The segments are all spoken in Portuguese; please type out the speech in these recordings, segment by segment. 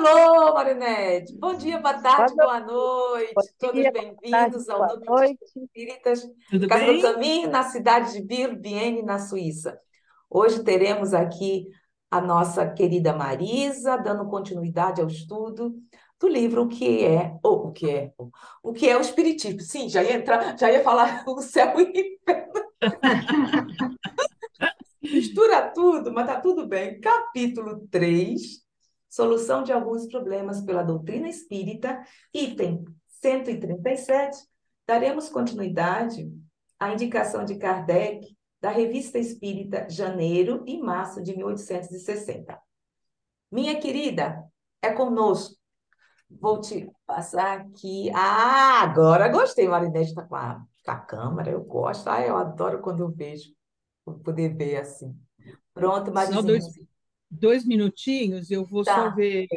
Alô, Marinete! Bom dia, boa Boa tarde, noite, boa bom noite. Todos dia, boa tarde, bem-vindos ao boa Núcleo de noite. Espíritas, Tudo Casa do bem? Caminho, na cidade de Bierne, na Suíça. Hoje teremos aqui a nossa querida Marisa, dando continuidade ao estudo do livro O que é o Espiritismo. Sim, já ia entrar, já ia falar o céu e mistura tudo, mas tá tudo bem. Capítulo 3, Solução de alguns problemas pela doutrina espírita, item 137. Daremos continuidade à indicação de Kardec da Revista Espírita, janeiro e março de 1860. Minha querida, é conosco. Vou te passar aqui. Ah, agora gostei, Marinete está com a câmera, eu gosto. Ah, eu adoro quando eu vejo, poder ver assim. Pronto, Só Marizinha. dois minutinhos, eu vou só Tá. ver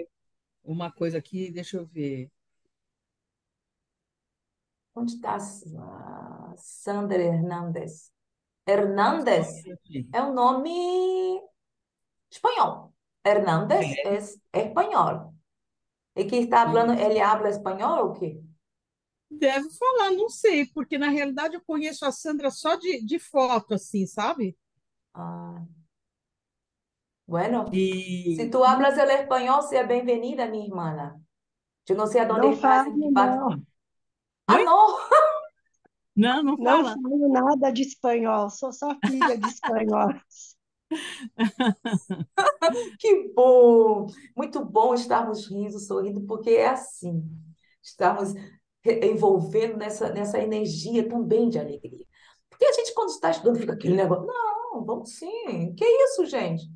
uma coisa aqui, deixa eu ver. Onde está Sandra Hernandes? Só um Hernandes minutinho. é um nome espanhol. Hernandes É, é espanhol. E que está falando, isso. ele habla espanhol ou quê? Deve falar, não sei, porque na realidade eu conheço a Sandra só de foto, assim, sabe? Ah, bueno, si E tú hablas el español, sea bienvenida, mi hermana. Yo no sé a dónde Não estás, falo, en qué parte. não. Ah, oi? não! Não, não Não fala. falo nada de espanhol, sou só filha de espanhóis. Que bom! Muito bom estarmos rindo, sorrindo, porque é assim. Estamos envolvendo nessa energia também de alegria. Porque a gente, quando está estudando, fica aquele negócio. Não, vamos sim. Que isso, gente?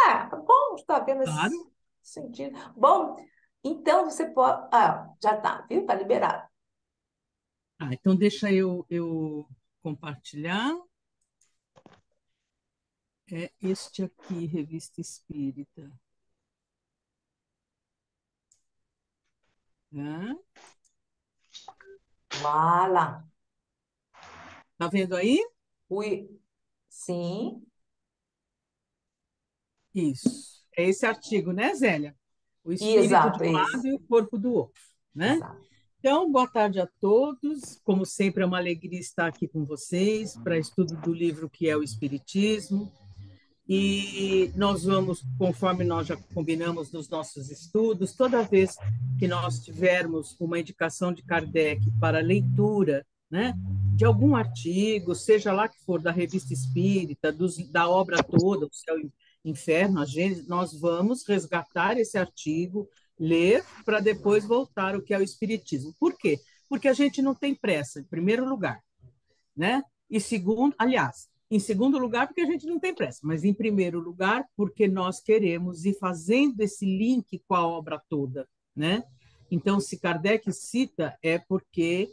Ah, tá bom estar vendo esse Claro. sentido. Bom, então você pode. Ah, já tá, viu? Tá liberado. Ah, então deixa eu compartilhar. É este aqui, Revista Espírita. Né? Vá lá. Tá vendo aí? Ui, sim, Isso. É esse artigo, né, Zélia? O espírito de exato, um lado esse. e o corpo do outro, né? Exato. Então, boa tarde a todos. Como sempre, é uma alegria estar aqui com vocês para estudo do livro que é o Espiritismo. E nós vamos, conforme nós já combinamos nos nossos estudos, toda vez que nós tivermos uma indicação de Kardec para leitura, né, de algum artigo, seja lá que for da Revista Espírita, da obra toda, o Céu e Inferno, a gente, nós vamos resgatar esse artigo, ler, para depois voltar ao que é o Espiritismo. Por quê? Porque a gente não tem pressa, em primeiro lugar, né? E segundo, aliás, em segundo lugar, porque a gente não tem pressa, mas em primeiro lugar, porque nós queremos ir fazendo esse link com a obra toda, né? Então, se Kardec cita, é porque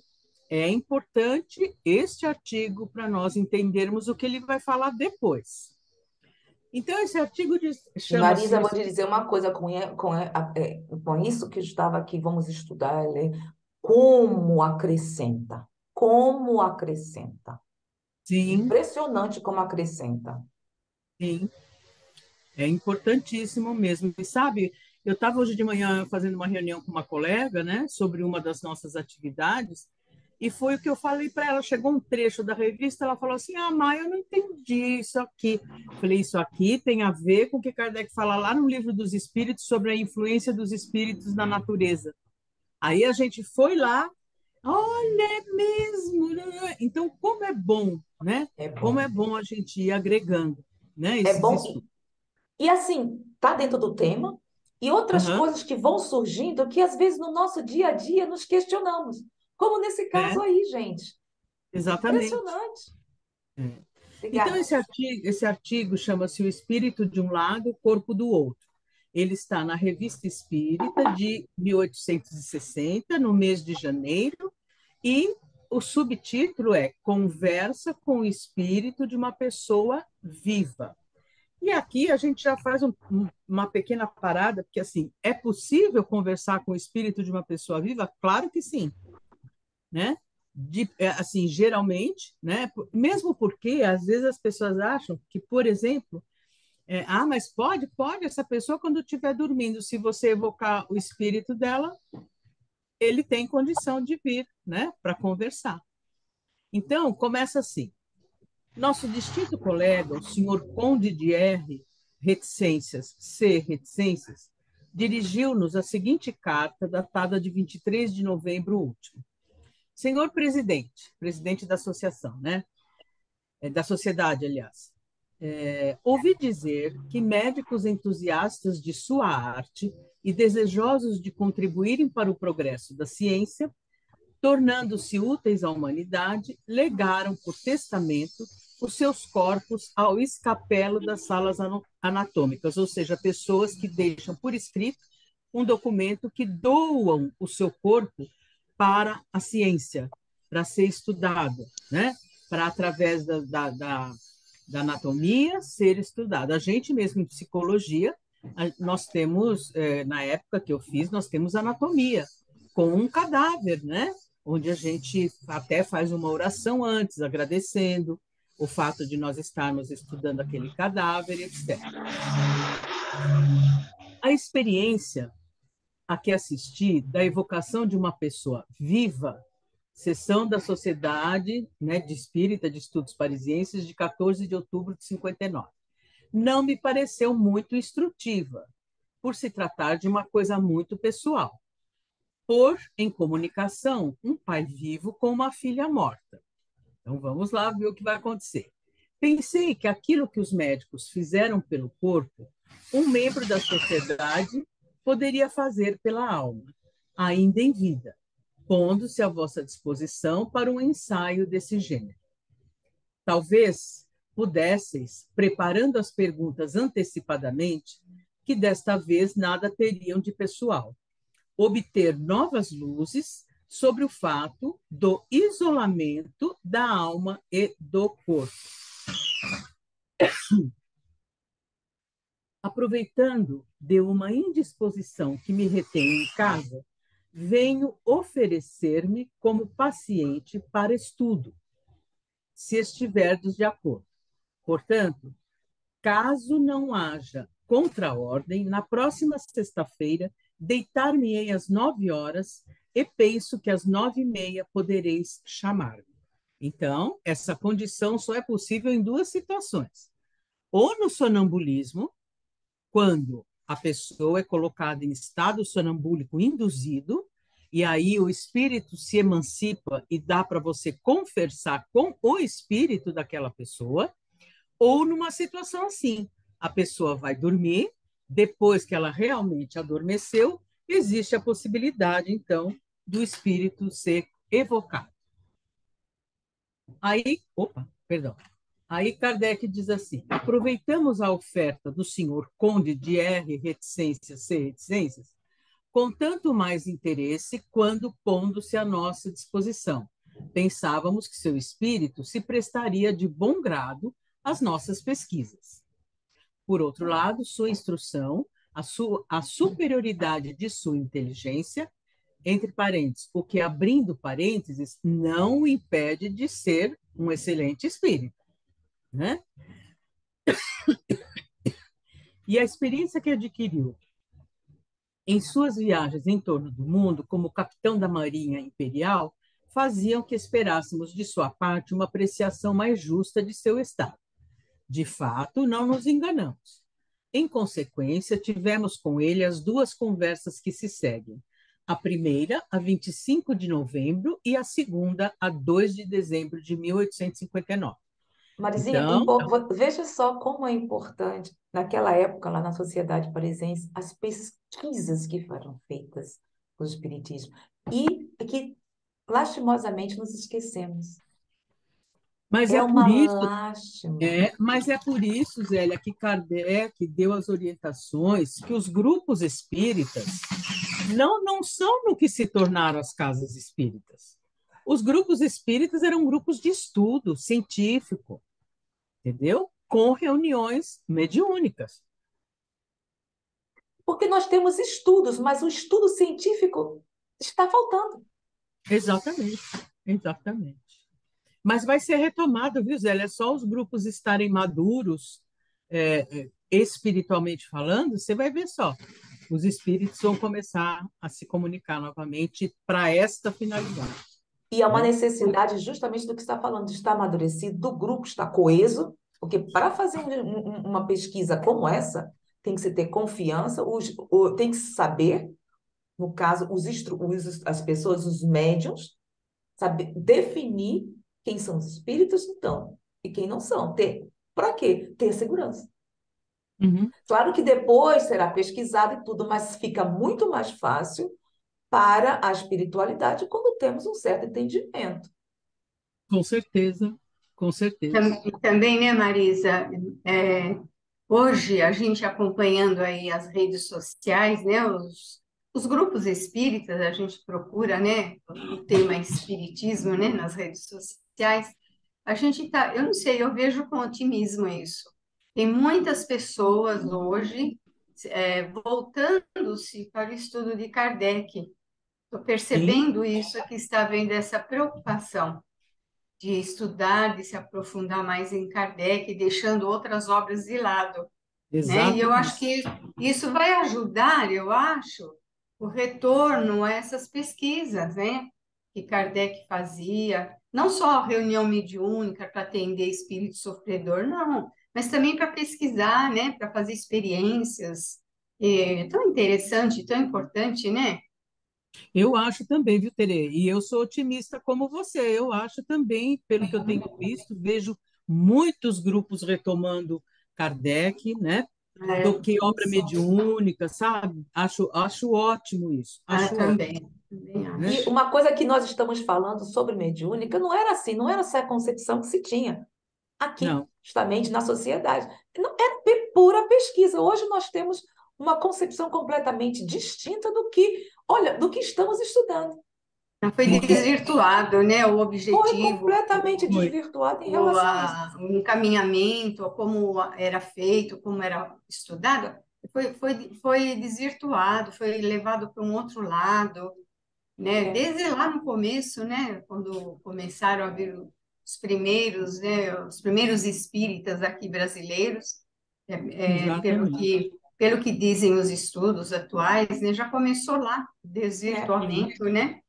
é importante este artigo para nós entendermos o que ele vai falar depois. Então, esse artigo E chama-se Marisa, o vou te dizer uma coisa, com isso que eu estava aqui, vamos estudar, como acrescenta, como acrescenta. Sim, Impressionante como acrescenta. sim, é importantíssimo mesmo. E sabe, eu estava hoje de manhã fazendo uma reunião com uma colega, né, sobre uma das nossas atividades, e foi o que eu falei para ela. Chegou um trecho da revista, ela falou assim: Ah, Maia, eu não entendi isso aqui. Eu falei: Isso aqui tem a ver com o que Kardec fala lá no Livro dos Espíritos sobre a influência dos espíritos na natureza. Aí a gente foi lá, olha, é mesmo. Né? Então, como é bom, né? É Como é bom. bom a gente ir agregando, né, É esses bom. estudos. E assim, tá dentro do tema. E outras Uhum, coisas que vão surgindo que às vezes no nosso dia a dia nos questionamos. Como nesse é, caso aí, gente. exatamente. Impressionante. É. Então, Obrigada. esse artigo chama-se O Espírito de um Lado, o Corpo do Outro. Ele está na Revista Espírita de 1860, no mês de janeiro, e o subtítulo é Conversa com o Espírito de uma Pessoa Viva. E aqui a gente já faz uma pequena parada, porque assim, é possível conversar com o espírito de uma pessoa viva? Claro que sim, né? Assim, geralmente, né? Mesmo porque às vezes as pessoas acham que, por exemplo, Mas pode, essa pessoa, quando estiver dormindo, se você evocar o espírito dela, ele tem condição de vir, né, para conversar. Então, começa assim. Nosso distinto colega, o senhor Conde de Reticências, dirigiu-nos a seguinte carta, datada de 23 de novembro último. Senhor presidente da associação, né? Da sociedade, aliás, ouvi dizer que médicos entusiastas de sua arte e desejosos de contribuírem para o progresso da ciência, tornando-se úteis à humanidade, legaram por testamento os seus corpos ao escapelo das salas anatômicas, ou seja, pessoas que deixam por escrito um documento que doam o seu corpo para a ciência, para ser estudado, né? Para, através da anatomia, ser estudado. A gente mesmo, em psicologia, nós temos, na época que eu fiz, nós temos anatomia, com um cadáver, né? Onde a gente até faz uma oração antes, agradecendo o fato de nós estarmos estudando aquele cadáver, etc. A experiência a que assisti da evocação de uma pessoa viva, sessão da Sociedade, né, de Espírita de Estudos Parisienses, de 14 de outubro de 59. Não me pareceu muito instrutiva, por se tratar de uma coisa muito pessoal. Pôr em comunicação um pai vivo com uma filha morta. Então vamos lá ver o que vai acontecer. Pensei que aquilo que os médicos fizeram pelo corpo, um membro da sociedade poderia fazer pela alma, ainda em vida, pondo-se à vossa disposição para um ensaio desse gênero. Talvez pudesseis, preparando as perguntas antecipadamente, que desta vez nada teriam de pessoal, obter novas luzes sobre o fato do isolamento da alma e do corpo. Aproveitando de uma indisposição que me retém em casa, venho oferecer-me como paciente para estudo, se estiverdes de acordo. Portanto, caso não haja contraordem, na próxima sexta-feira, deitar-me-ei às 9 horas e penso que às 9h30 podereis chamar-me. Então, essa condição só é possível em duas situações. Ou no sonambulismo, quando a pessoa é colocada em estado sonambúlico induzido, e aí o espírito se emancipa e dá para você conversar com o espírito daquela pessoa, ou numa situação assim, a pessoa vai dormir, depois que ela realmente adormeceu, existe a possibilidade, então, do espírito ser evocado. Aí Kardec diz assim: aproveitamos a oferta do senhor Conde de Reticências, com tanto mais interesse quando pondo-se à nossa disposição. Pensávamos que seu espírito se prestaria de bom grado às nossas pesquisas. Por outro lado, sua instrução, a superioridade de sua inteligência, entre parênteses, o que, abrindo parênteses, não o impede de ser um excelente espírito, né? E a experiência que adquiriu em suas viagens em torno do mundo, como capitão da Marinha Imperial, faziam que esperássemos de sua parte uma apreciação mais justa de seu estado. De fato, não nos enganamos. Em consequência, tivemos com ele as duas conversas que se seguem. A primeira, a 25 de novembro, e a segunda, a 2 de dezembro de 1859. Marizinha, Então, veja só como é importante, naquela época, lá na Sociedade Parisiense, as pesquisas que foram feitas com o Espiritismo. E que, lastimosamente, nos esquecemos. mas É é por uma isso, lástima. Zélia, que Kardec deu as orientações que os grupos espíritas não são no que se tornaram as casas espíritas. Os grupos espíritas eram grupos de estudo científico, entendeu? Com reuniões mediúnicas. Porque nós temos estudos, mas o estudo científico está faltando. Exatamente, exatamente. Mas vai ser retomado, viu, Zélia? É só os grupos estarem maduros, espiritualmente falando, você vai ver só, os espíritos vão começar a se comunicar novamente para esta finalidade, E é uma né? necessidade justamente do que você está falando, de estar amadurecido, do grupo estar coeso, porque para fazer uma pesquisa como essa, tem que se ter confiança, tem que se saber, no caso, as pessoas, os médiums, saber definir quem são os espíritos, então, e quem não são. Para quê? Ter segurança. Uhum. Claro que depois será pesquisado e tudo, mas fica muito mais fácil para a espiritualidade quando temos um certo entendimento. Com certeza, com certeza. Também, né, Marisa? É, hoje, a gente acompanhando aí as redes sociais, né, os grupos espíritas, a gente procura, né, o tema espiritismo, né, nas redes sociais. A gente tá, eu não sei, eu vejo com otimismo isso. Tem muitas pessoas hoje voltando-se para o estudo de Kardec. Estou Sim, percebendo isso, que está havendo essa preocupação de estudar, de se aprofundar mais em Kardec, deixando outras obras de lado, né? E eu acho exatamente. que isso vai ajudar, eu acho, o retorno a essas pesquisas, né? Que Kardec fazia, não só reunião mediúnica para atender espírito sofredor, não, mas também para pesquisar, né? Para fazer experiências. É tão interessante, tão importante, né? Eu acho também, viu, Tere? E eu sou otimista como você. Eu acho também, pelo que eu tenho visto, vejo muitos grupos retomando Kardec, né? Do É, que obra mediúnica, sabe? Acho ótimo isso. Acho ótimo, também né? E acho. uma coisa que nós estamos falando sobre mediúnica não era assim, não era essa a concepção que se tinha aqui, Não, justamente na sociedade. Não, era pura pesquisa. Hoje nós temos uma concepção completamente distinta olha, do que estamos estudando. Foi Porque desvirtuado, né? O foi objetivo, completamente foi. desvirtuado em relação a isso. o encaminhamento, como era feito, como era estudado, foi desvirtuado, foi levado para um outro lado, né? É, Desde lá no começo, né? Quando começaram a vir os primeiros, né? Os primeiros espíritas aqui brasileiros, Exatamente. pelo que dizem os estudos atuais, né? Já começou lá, é. desvirtuamento, né?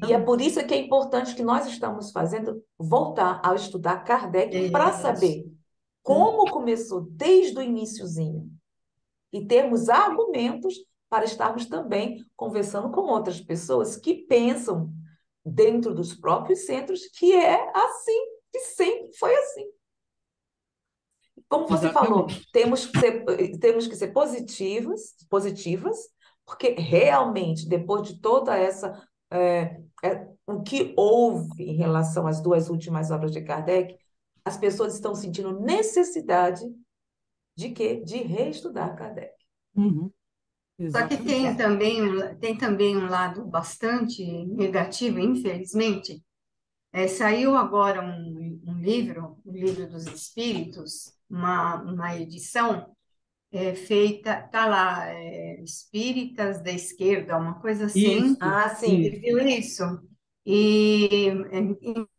E é por Exatamente. isso que é importante que nós estamos fazendo voltar a estudar Kardec para Isso. saber como começou desde o iniciozinho e termos argumentos para estarmos também conversando com outras pessoas que pensam dentro dos próprios centros que é assim, que sempre foi assim. Como você falou, Exatamente. temos que ser positivas, porque realmente, depois de toda o que houve em relação às duas últimas obras de Kardec, as pessoas estão sentindo necessidade de quê? De reestudar Kardec. Uhum. Só que Exatamente. tem também um lado bastante negativo, infelizmente. Saiu agora um livro, o Livro dos Espíritos, uma edição feita, tá lá, Espíritas da Esquerda, uma coisa assim. Isso, Ah, Você sim. isso. viu isso? E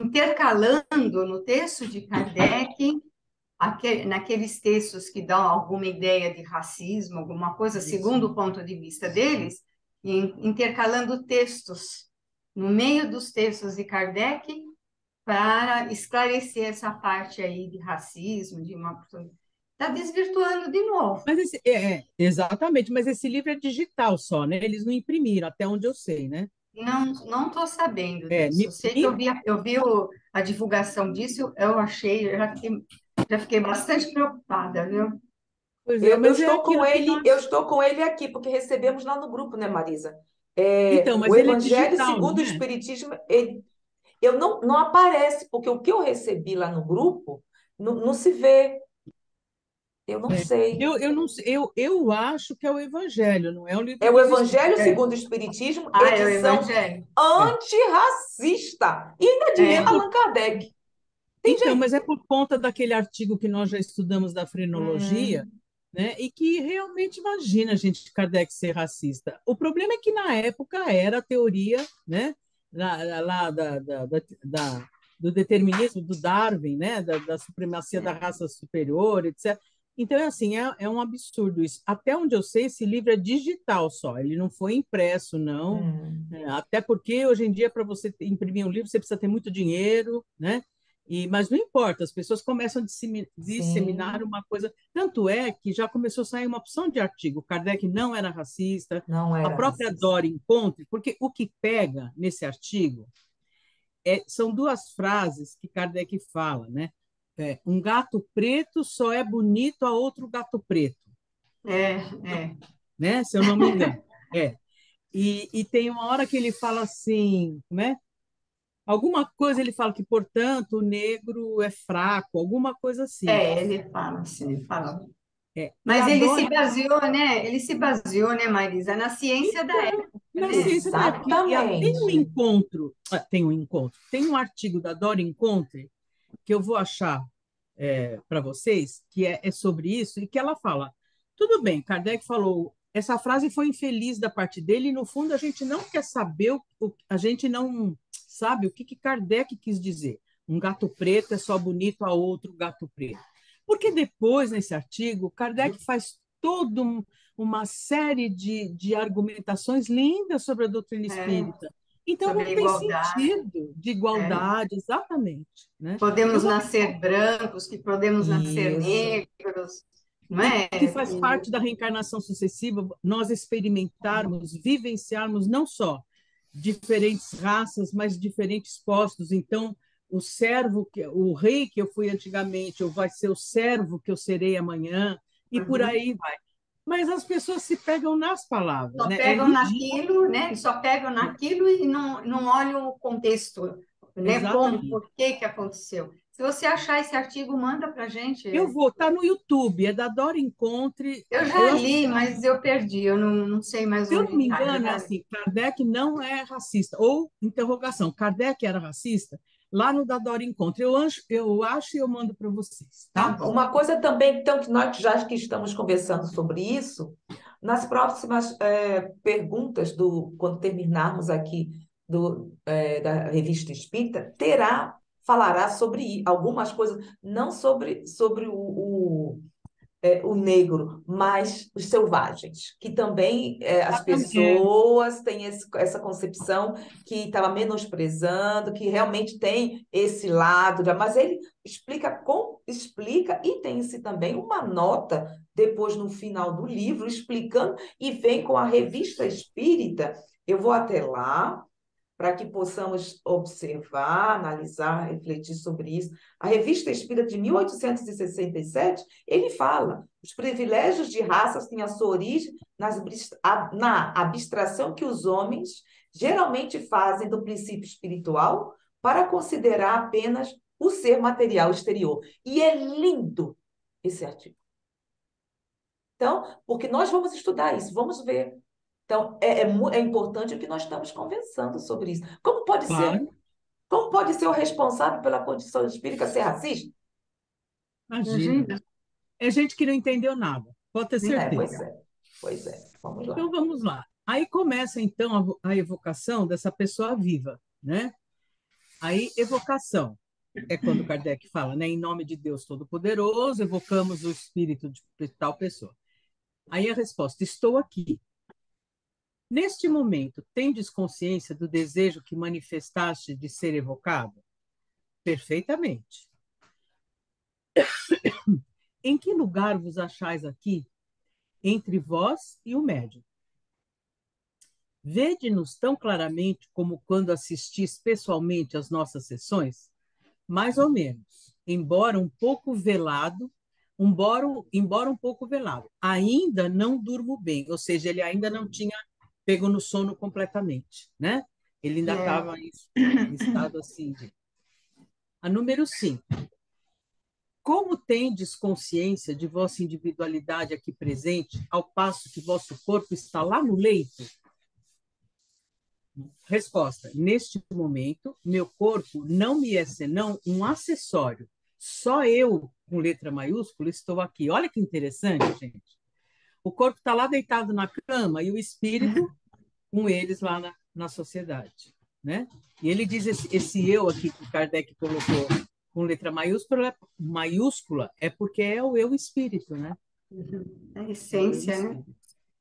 intercalando no texto de Kardec naqueles textos que dão alguma ideia de racismo, alguma coisa, Isso. segundo o ponto de vista deles, e intercalando textos no meio dos textos de Kardec para esclarecer essa parte aí de racismo, de uma... Está desvirtuando de novo. Mas exatamente, mas esse livro é digital só, né? Eles não imprimiram, até onde eu sei, né? Não estou sabendo É, disso. Eu me, sei que me- eu vi a divulgação disso, já fiquei bastante preocupada, viu? pois é, Eu mas é estou com aquilo que ele, eu nós. estou com ele aqui, porque recebemos lá no grupo, né, Marisa? Então, O mas ele é Evangelho digital, não segundo o é? Espiritismo, eu não aparece, porque o que eu recebi lá no grupo não se vê. Eu não É. sei. Eu não sei, eu acho que é o Evangelho, não é o Livro É o dos Espíritos. Evangelho É. segundo o Espiritismo, Ah, é o edição Evangelho. É. antirracista. E ainda diz É É. por, Allan Kardec. Tem então, jeito. mas é por conta daquele artigo que nós já estudamos da frenologia, Hum, né? E que realmente imagina a gente Kardec ser racista. O problema é que na época era a teoria, né? Lá do determinismo do Darwin, né? Da supremacia da é. raça superior, etc. Então, é assim, é um absurdo isso. Até onde eu sei, esse livro é digital só, ele não foi impresso, não. Até porque, hoje em dia, para você imprimir um livro, você precisa ter muito dinheiro, né? Mas não importa, as pessoas começam a disseminar Sim, uma coisa. Tanto é que já começou a sair uma opção de artigo. Kardec não era racista, não a era própria racista. Dora Encontre, porque o que pega nesse artigo são duas frases que Kardec fala, né? Um gato preto só é bonito a outro gato preto, É, é. né? Se eu não me engano. É. E tem uma hora que ele fala assim, né? Alguma coisa ele fala que, portanto, o negro é fraco, alguma coisa assim. É, ele fala assim, ele fala. E Mas a ele Dora, se baseou, né? Ele se baseou, né, Marisa, na ciência da então, época na dele. ciência da época, tem um Exatamente. encontro, tem um artigo da Dora Encontre que eu vou achar para vocês, que é sobre isso, e que ela fala: tudo bem, Kardec falou, essa frase foi infeliz da parte dele, e no fundo a gente não quer saber, a gente não sabe o que Kardec quis dizer. Um gato preto é só bonito a outro gato preto. Porque depois, nesse artigo, Kardec faz toda uma série de argumentações lindas sobre a doutrina É, espírita. Então, sobre não a tem igualdade. sentido de É. igualdade, exatamente. Né? Eu Podemos vou nascer brancos, que podemos nascer Isso. negros, não e é? que faz parte da reencarnação sucessiva nós experimentarmos, vivenciarmos não só diferentes raças, mas diferentes postos. Então, o servo, o rei que eu fui antigamente, ou vai ser o servo que eu serei amanhã, e por Uhum. aí vai. Mas as pessoas se pegam nas palavras, Só né? É pegam ridículo, naquilo, né? Só pegam naquilo e não olham o contexto, né? Como, exatamente. por que que aconteceu. Se você achar esse artigo, manda para a gente. Eu vou, tá no YouTube, é da Dora Encontre. Eu Eu já acho que, li, mas eu perdi, eu não sei mais se eu não onde me está. Eu engano, é já li. assim, Kardec não é racista. Ou, interrogação, Kardec era racista? Lá no da Dora Encontro. Eu acho e eu mando para vocês, Tá tá? bom. Uma coisa também, então, que nós já que estamos conversando sobre isso, nas próximas perguntas, quando terminarmos aqui da Revista Espírita, falará sobre algumas coisas, não sobre o negro, mas os selvagens, que também as Exatamente. pessoas têm essa concepção que estava menosprezando, que realmente tem esse lado, mas ele explica e tem-se também uma nota depois no final do livro explicando e vem com a Revista Espírita. Eu vou até lá para que possamos observar, analisar, refletir sobre isso. A Revista Espírita de 1867, ele fala: os privilégios de raças têm a sua origem na abstração que os homens geralmente fazem do princípio espiritual para considerar apenas o ser material exterior. E é lindo esse artigo. Então, porque nós vamos estudar isso, vamos ver. Então, é importante o que nós estamos conversando sobre isso. Claro, Como pode ser o responsável pela condição espírita ser racista? imagina. Imagina. É gente que não entendeu nada, pode ter É, certeza. pois é, pois é. Vamos lá. Então, vamos lá. Aí começa, então, a evocação dessa pessoa viva, né? Aí, evocação. É quando Kardec fala, né? Em nome de Deus Todo-Poderoso, evocamos o espírito de tal pessoa. Aí a resposta: estou aqui. Neste momento, tendes consciência do desejo que manifestaste de ser evocado? Perfeitamente. Em que lugar vos achais aqui, entre vós e o médium? Vede-nos tão claramente como quando assistis pessoalmente às nossas sessões? Mais ou menos, embora um pouco velado, embora um pouco velado. Ainda não durmo bem, ou seja, ele ainda não tinha pego no sono completamente, né? Ele ainda É. estava em estado assim de... A número 5. Como tendes consciência de vossa individualidade aqui presente, ao passo que vosso corpo está lá no leito? Resposta: neste momento, meu corpo não me é senão um acessório. Só eu, com letra maiúscula, estou aqui. Olha que interessante, gente. O corpo está lá deitado na cama e o espírito com eles lá na sociedade. Né? E ele diz esse eu aqui que Kardec colocou com letra maiúscula é porque é o eu espírito, né? A É o eu essência, né? espírito.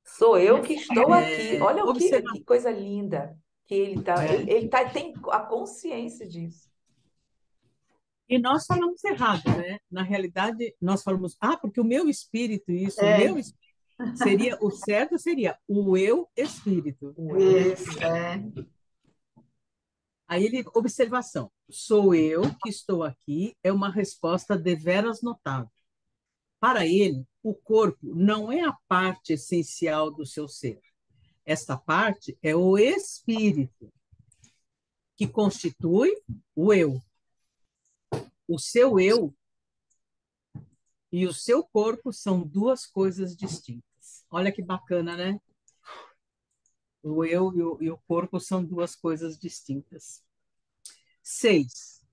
Sou eu que estou aqui. Olha Observa, que coisa linda que ele tá. é, Tem a consciência disso. e nós falamos errado, né? Na realidade, nós falamos, porque o meu espírito, isso, o É, meu espírito, seria, o certo seria o eu espírito. O eu isso, espírito. Aí ele, observação, sou eu que estou aqui, é uma resposta deveras notável. Para ele, o corpo não é a parte essencial do seu ser. Esta parte é o espírito, que constitui o eu. O seu eu e o seu corpo são duas coisas distintas. Olha que bacana, né? O eu e o corpo são duas coisas distintas. 6.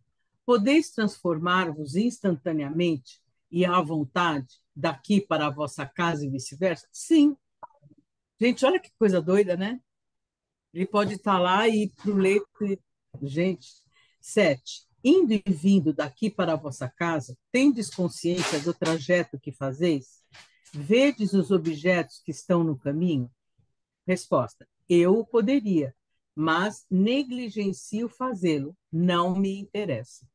Podeis transformar-vos instantaneamente e à vontade daqui para a vossa casa e vice-versa? Sim. Gente, olha que coisa doida, né? Ele pode estar lá e ir para o leito. Gente. 7. Indo e vindo daqui para a vossa casa, tendes consciência do trajeto que fazeis? Vedes os objetos que estão no caminho? Resposta: eu poderia, mas negligencio fazê-lo, não me interessa.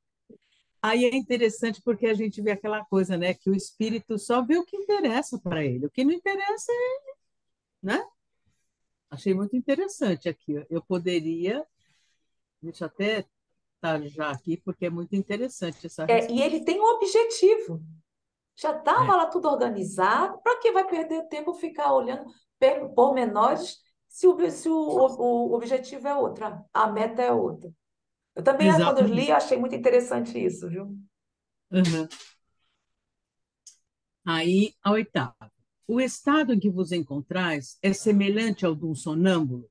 Aí é interessante porque a gente vê aquela coisa, né, que o espírito só vê o que interessa para ele, o que não interessa, né? Achei muito interessante aqui. Eu poderia, deixa eu até estar já aqui, porque é muito interessante essa E resposta. ele tem um objetivo. Já estava É, lá tudo organizado. Para que vai perder tempo ficar olhando pormenores se o objetivo é outro, a meta é outra? Eu também, quando eu li, exatamente. achei muito interessante isso, viu? Uhum. Aí, a oitava. O estado em que vos encontrais é semelhante ao de um sonâmbulo?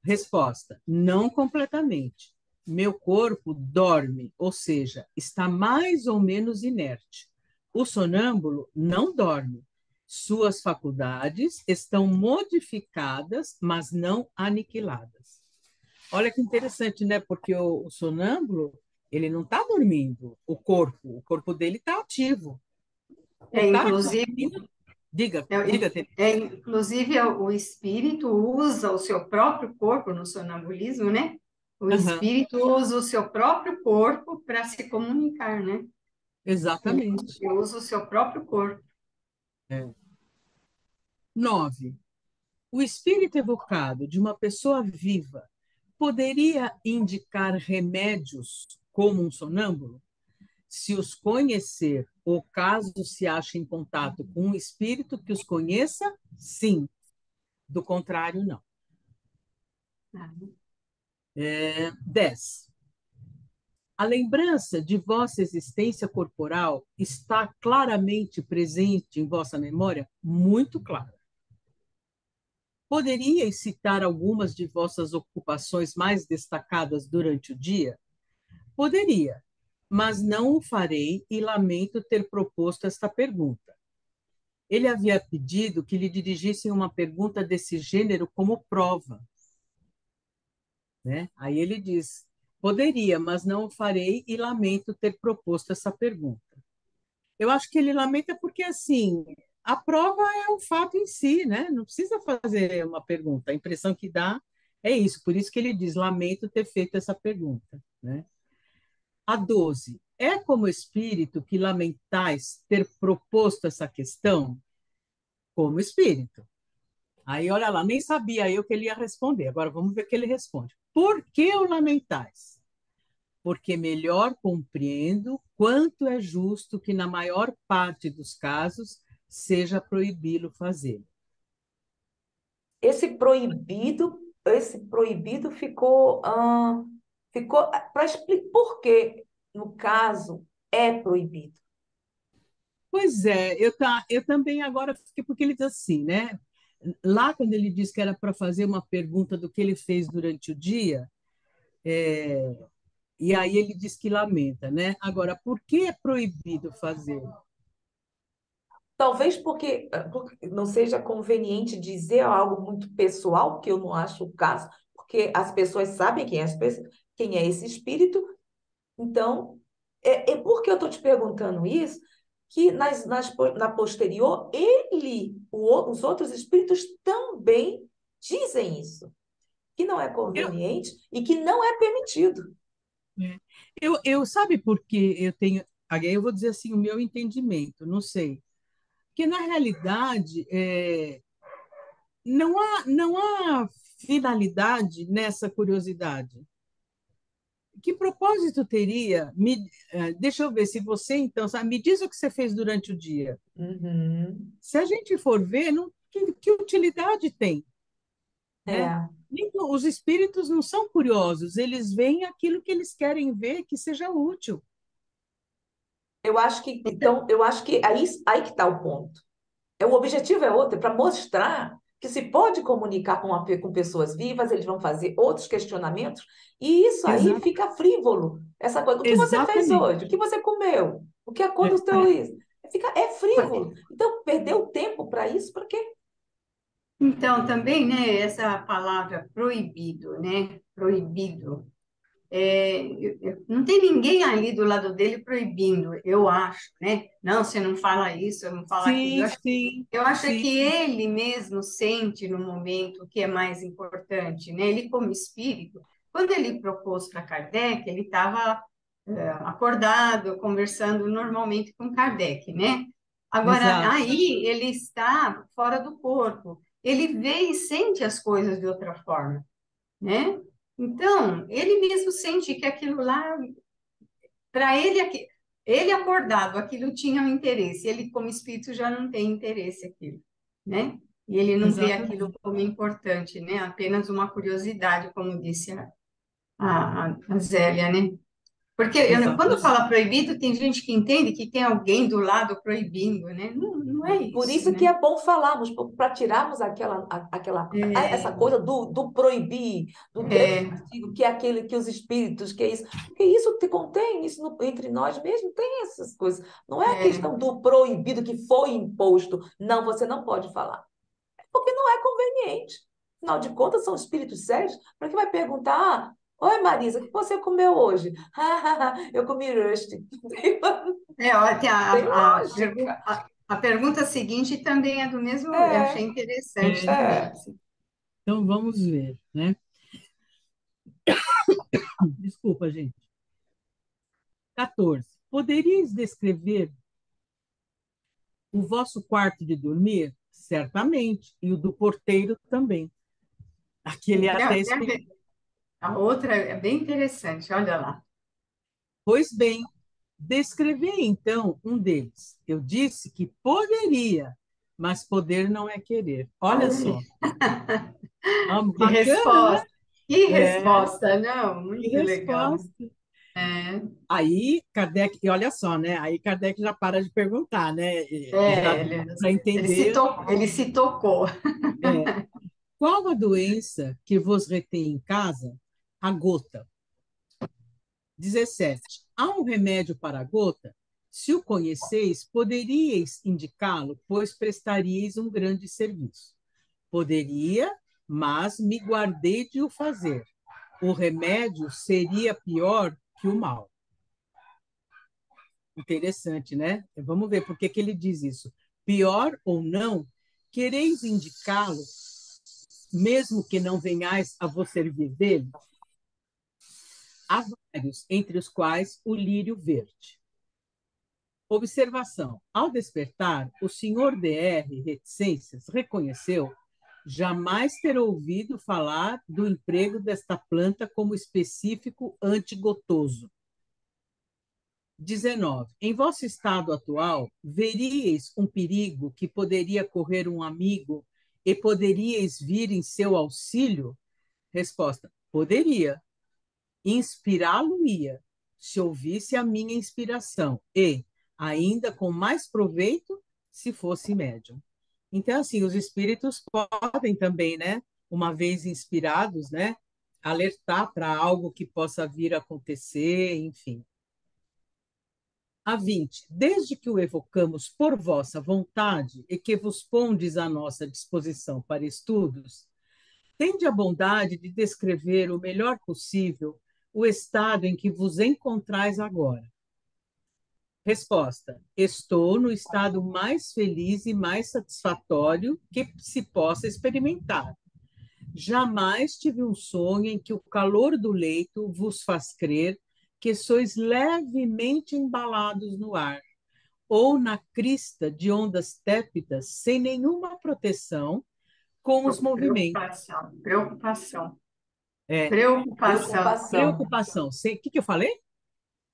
Resposta: não completamente. Meu corpo dorme, ou seja, está mais ou menos inerte. O sonâmbulo não dorme. Suas faculdades estão modificadas, mas não aniquiladas. Olha que interessante, né? Porque o sonâmbulo, ele não está dormindo, o corpo dele está ativo. O cara que está inclusive, dormindo, diga, é, diga, Teresa. inclusive o espírito usa o seu próprio corpo no sonambulismo, né? O Uhum, espírito usa o seu próprio corpo para se comunicar, né? exatamente. Ele usa o seu próprio corpo. É. 9. O espírito evocado de uma pessoa viva poderia indicar remédios como um sonâmbulo? Se os conhecer, ou caso se ache em contato com um espírito que os conheça, sim. Do contrário, não. 10. A lembrança de vossa existência corporal está claramente presente em vossa memória? Muito clara. Poderíeis citar algumas de vossas ocupações mais destacadas durante o dia? Poderia, mas não o farei e lamento ter proposto esta pergunta. Ele havia pedido que lhe dirigissem uma pergunta desse gênero como prova, né? Aí ele diz: poderia, mas não o farei e lamento ter proposto essa pergunta. Eu acho que ele lamenta porque, assim, a prova é o fato em si, né? Não precisa fazer uma pergunta. A impressão que dá é isso. Por isso que ele diz: lamento ter feito essa pergunta, né? A 12. É como espírito que lamentais ter proposto essa questão? Como espírito. Aí, olha lá, nem sabia eu que ele ia responder. Agora vamos ver o que ele responde. Por que o lamentais? Porque melhor compreendo quanto é justo que, na maior parte dos casos, seja proibi-lo fazer. Esse proibido ficou para explicar por que, no caso, é proibido. Pois é, eu também agora fiquei, porque ele diz assim, né? Lá, quando ele disse que era para fazer uma pergunta do que ele fez durante o dia, e aí ele diz que lamenta, né? Agora, por que é proibido fazer? Talvez porque não seja conveniente dizer algo muito pessoal, que eu não acho o caso, porque as pessoas sabem quem é esse espírito, então É por que eu estou te perguntando isso? Que na posterior, os outros espíritos também dizem isso, que não é Eu, conveniente e que não é permitido. é, eu sabe por que eu tenho. Aí eu vou dizer assim, o meu entendimento, não sei. Porque, na realidade, não há finalidade nessa curiosidade. Que propósito teria? Deixa eu ver se você, então, sabe, me diz o que você fez durante o dia. Uhum. Se a gente for ver, não, que utilidade tem, né? É, Os espíritos não são curiosos, eles veem aquilo que eles querem ver que seja útil. eu acho que aí que está o ponto. O objetivo é outro, é para mostrar que se pode comunicar com pessoas vivas, eles vão fazer outros questionamentos, e isso aí Exato, fica frívolo. Essa coisa, o que você fez exatamente. hoje? O que você comeu? O que É, aconteceu isso? É frívolo. Então, perdeu tempo para isso, para quê? Então, também, né, essa palavra proibido, né? Proibido. Não tem ninguém ali do lado dele proibindo, eu acho, né? Não, você não fala isso, não fala aquilo. sim, sim, Eu acho é sim, que ele mesmo sente no momento o que é mais importante, né? Ele, como espírito, quando ele propôs para Kardec, ele estava acordado, conversando normalmente com Kardec, né? Agora, exato, aí ele está fora do corpo, ele vê e sente as coisas de outra forma, né? Então, ele mesmo sente que aquilo lá, para ele, ele acordado, aquilo tinha um interesse, ele como espírito já não tem interesse aquilo, né? E ele não vê aquilo exatamente, como importante, né? Apenas uma curiosidade, como disse a Zélia, né? Porque quando exatamente. fala proibido, tem gente que entende que tem alguém do lado proibindo, né? Não, não é Por isso, isso que né? é bom falarmos, para tirarmos essa coisa do proibir, do três É, castigo, que é aquele que os espíritos, que é isso. Porque isso te contém, isso entre nós mesmo tem essas coisas. Não é a é, questão do proibido que foi imposto. Não, você não pode falar. Porque não é conveniente. Afinal de contas, são espíritos sérios. Para que vai perguntar? Oi, Marisa, o que você comeu hoje? Eu comi rush. olha, tem Tem lógica. a pergunta seguinte também é do mesmo, eu achei É, interessante É, também. é. então vamos ver, né? Desculpa, gente. 14. Poderíeis descrever o vosso quarto de dormir? Certamente, e o do porteiro também. Aquele até Tem a outra é bem interessante, olha lá. Pois bem, descrever então um deles. Eu disse que poderia, mas poder não é querer. Olha Olha só. aí, Ah, que bacana, né? resposta, que É, resposta, não, que muito legal. resposta. Aí Kardec, e olha só, né? Aí Kardec já para de perguntar, né? Já É, dá para entender. ele se tocou. É, qual a doença que vos retém em casa? A gota. 17. Há um remédio para a gota? Se o conheceis, poderíeis indicá-lo, pois prestaríeis um grande serviço. Poderia, mas me guardei de o fazer. O remédio seria pior que o mal. Interessante, né? Vamos ver por que ele diz isso. Pior ou não, quereis indicá-lo, mesmo que não venhais a vos servir dele? Há vários, entre os quais o lírio verde. Observação: ao despertar, o senhor DR Reticências reconheceu jamais ter ouvido falar do emprego desta planta como específico antigotoso. 19. Em vosso estado atual, veríeis um perigo que poderia correr um amigo e poderíeis vir em seu auxílio? Resposta: poderia. Inspirá-lo-ia, se ouvisse a minha inspiração, e, ainda com mais proveito, se fosse médium. Então, assim, os espíritos podem também, né, uma vez inspirados, né, alertar para algo que possa vir a acontecer, enfim. A 20. Desde que o evocamos por vossa vontade e que vos pondes à nossa disposição para estudos, tende a bondade de descrever o melhor possível o estado em que vos encontrais agora. Resposta: estou no estado mais feliz e mais satisfatório que se possa experimentar. Jamais tive um sonho em que o calor do leito vos faz crer que sois levemente embalados no ar, ou na crista de ondas tépidas, sem nenhuma proteção, com os movimentos. Preocupação, preocupação, É, preocupação, Preocupação. preocupação. O que eu falei?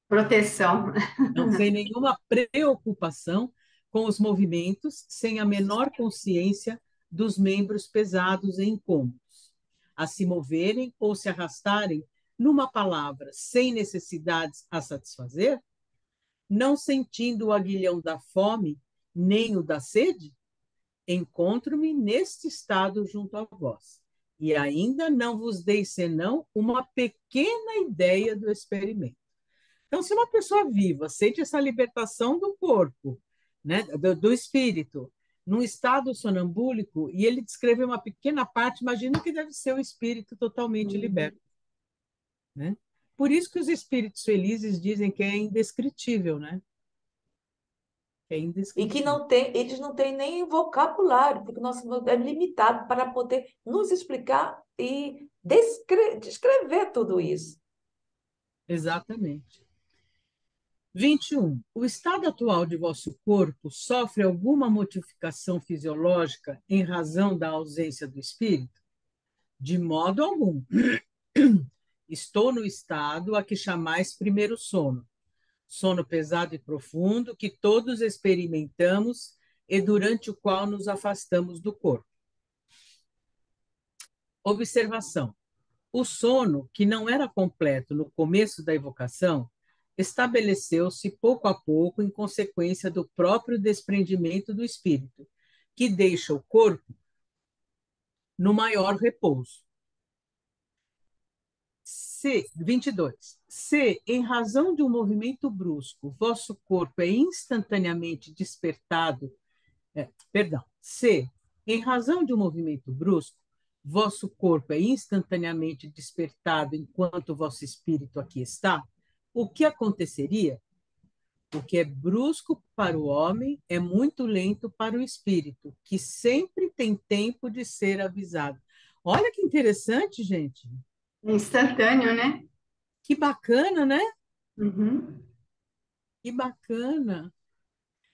proteção. Não, sem nenhuma preocupação com os movimentos, sem a menor consciência dos membros pesados e incômodos, a se moverem ou se arrastarem, numa palavra, sem necessidades a satisfazer, não sentindo o aguilhão da fome, nem o da sede, encontro-me neste estado junto a vós. E ainda não vos dei senão uma pequena ideia do experimento. Então, se uma pessoa viva sente essa libertação do corpo, né, do espírito, num estado sonambúlico, e ele descreve uma pequena parte, imagina que deve ser o espírito totalmente liberto. Né? Por isso que os espíritos felizes dizem que é indescritível, né? É E que indescritível. não tem, eles não têm nem vocabulário, porque o nosso vocabulário é limitado para poder nos explicar e descrever tudo isso. Exatamente. 21. O estado atual de vosso corpo sofre alguma modificação fisiológica em razão da ausência do espírito? De modo algum. Estou no estado a que chamais primeiro sono. Sono pesado e profundo que todos experimentamos e durante o qual nos afastamos do corpo. Observação. O sono, que não era completo no começo da evocação, estabeleceu-se pouco a pouco em consequência do próprio desprendimento do espírito, que deixa o corpo no maior repouso. 22. Se, em razão de um movimento brusco, vosso corpo é instantaneamente despertado, se, em razão de um movimento brusco, vosso corpo é instantaneamente despertado enquanto vosso espírito aqui está, o que aconteceria? O que é brusco para o homem é muito lento para o espírito, que sempre tem tempo de ser avisado. Olha que interessante, gente. Instantâneo, né? Que bacana, né? Uhum. Que bacana.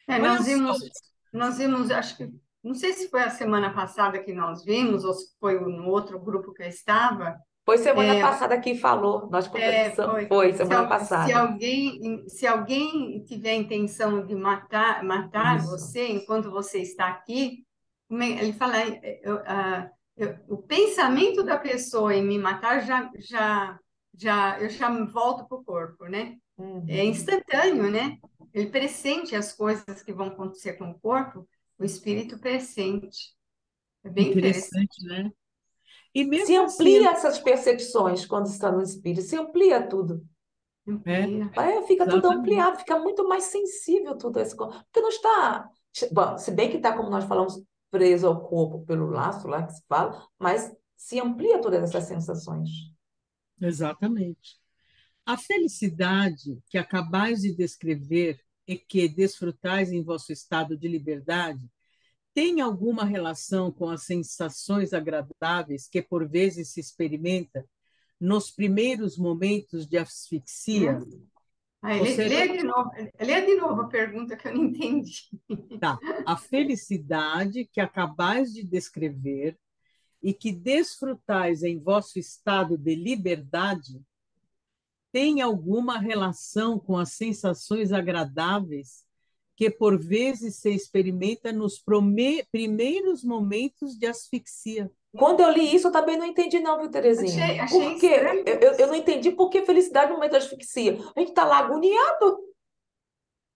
É, Olha só. nós vimos, acho que, não sei se foi a semana passada que nós vimos, ou se foi no outro grupo que eu estava. Foi semana passada que falou, nós conversamos. Foi. Foi Se, semana passada. se alguém tiver a intenção de matar Isso. você enquanto você está aqui, ele fala, o pensamento da pessoa em me matar eu já volto para o corpo, né? É Uhum. instantâneo, né? Ele pressente as coisas que vão acontecer com o corpo, o espírito pressente. É bem interessante. Interessante, né? E Se mesmo assim, amplia essas percepções quando está no espírito, se amplia tudo. é, Fica tudo exatamente. ampliado, fica muito mais sensível tudo isso. Porque não está. Bom, se bem que está, como nós falamos, preso ao corpo pelo laço lá que se fala, mas se amplia todas essas sensações. Exatamente. A felicidade que acabais de descrever e que desfrutais em vosso estado de liberdade tem alguma relação com as sensações agradáveis que por vezes se experimenta nos primeiros momentos de asfixia? Ou seja, Lê de novo a pergunta que eu não entendi. tá, a felicidade que acabais de descrever e que desfrutais em vosso estado de liberdade tem alguma relação com as sensações agradáveis que por vezes se experimenta nos primeiros momentos de asfixia? Quando eu li isso, eu também não entendi, não, viu, Terezinha? Achei Por quê? estranho. Eu não entendi por que felicidade no momento da asfixia. A gente está lá agoniado.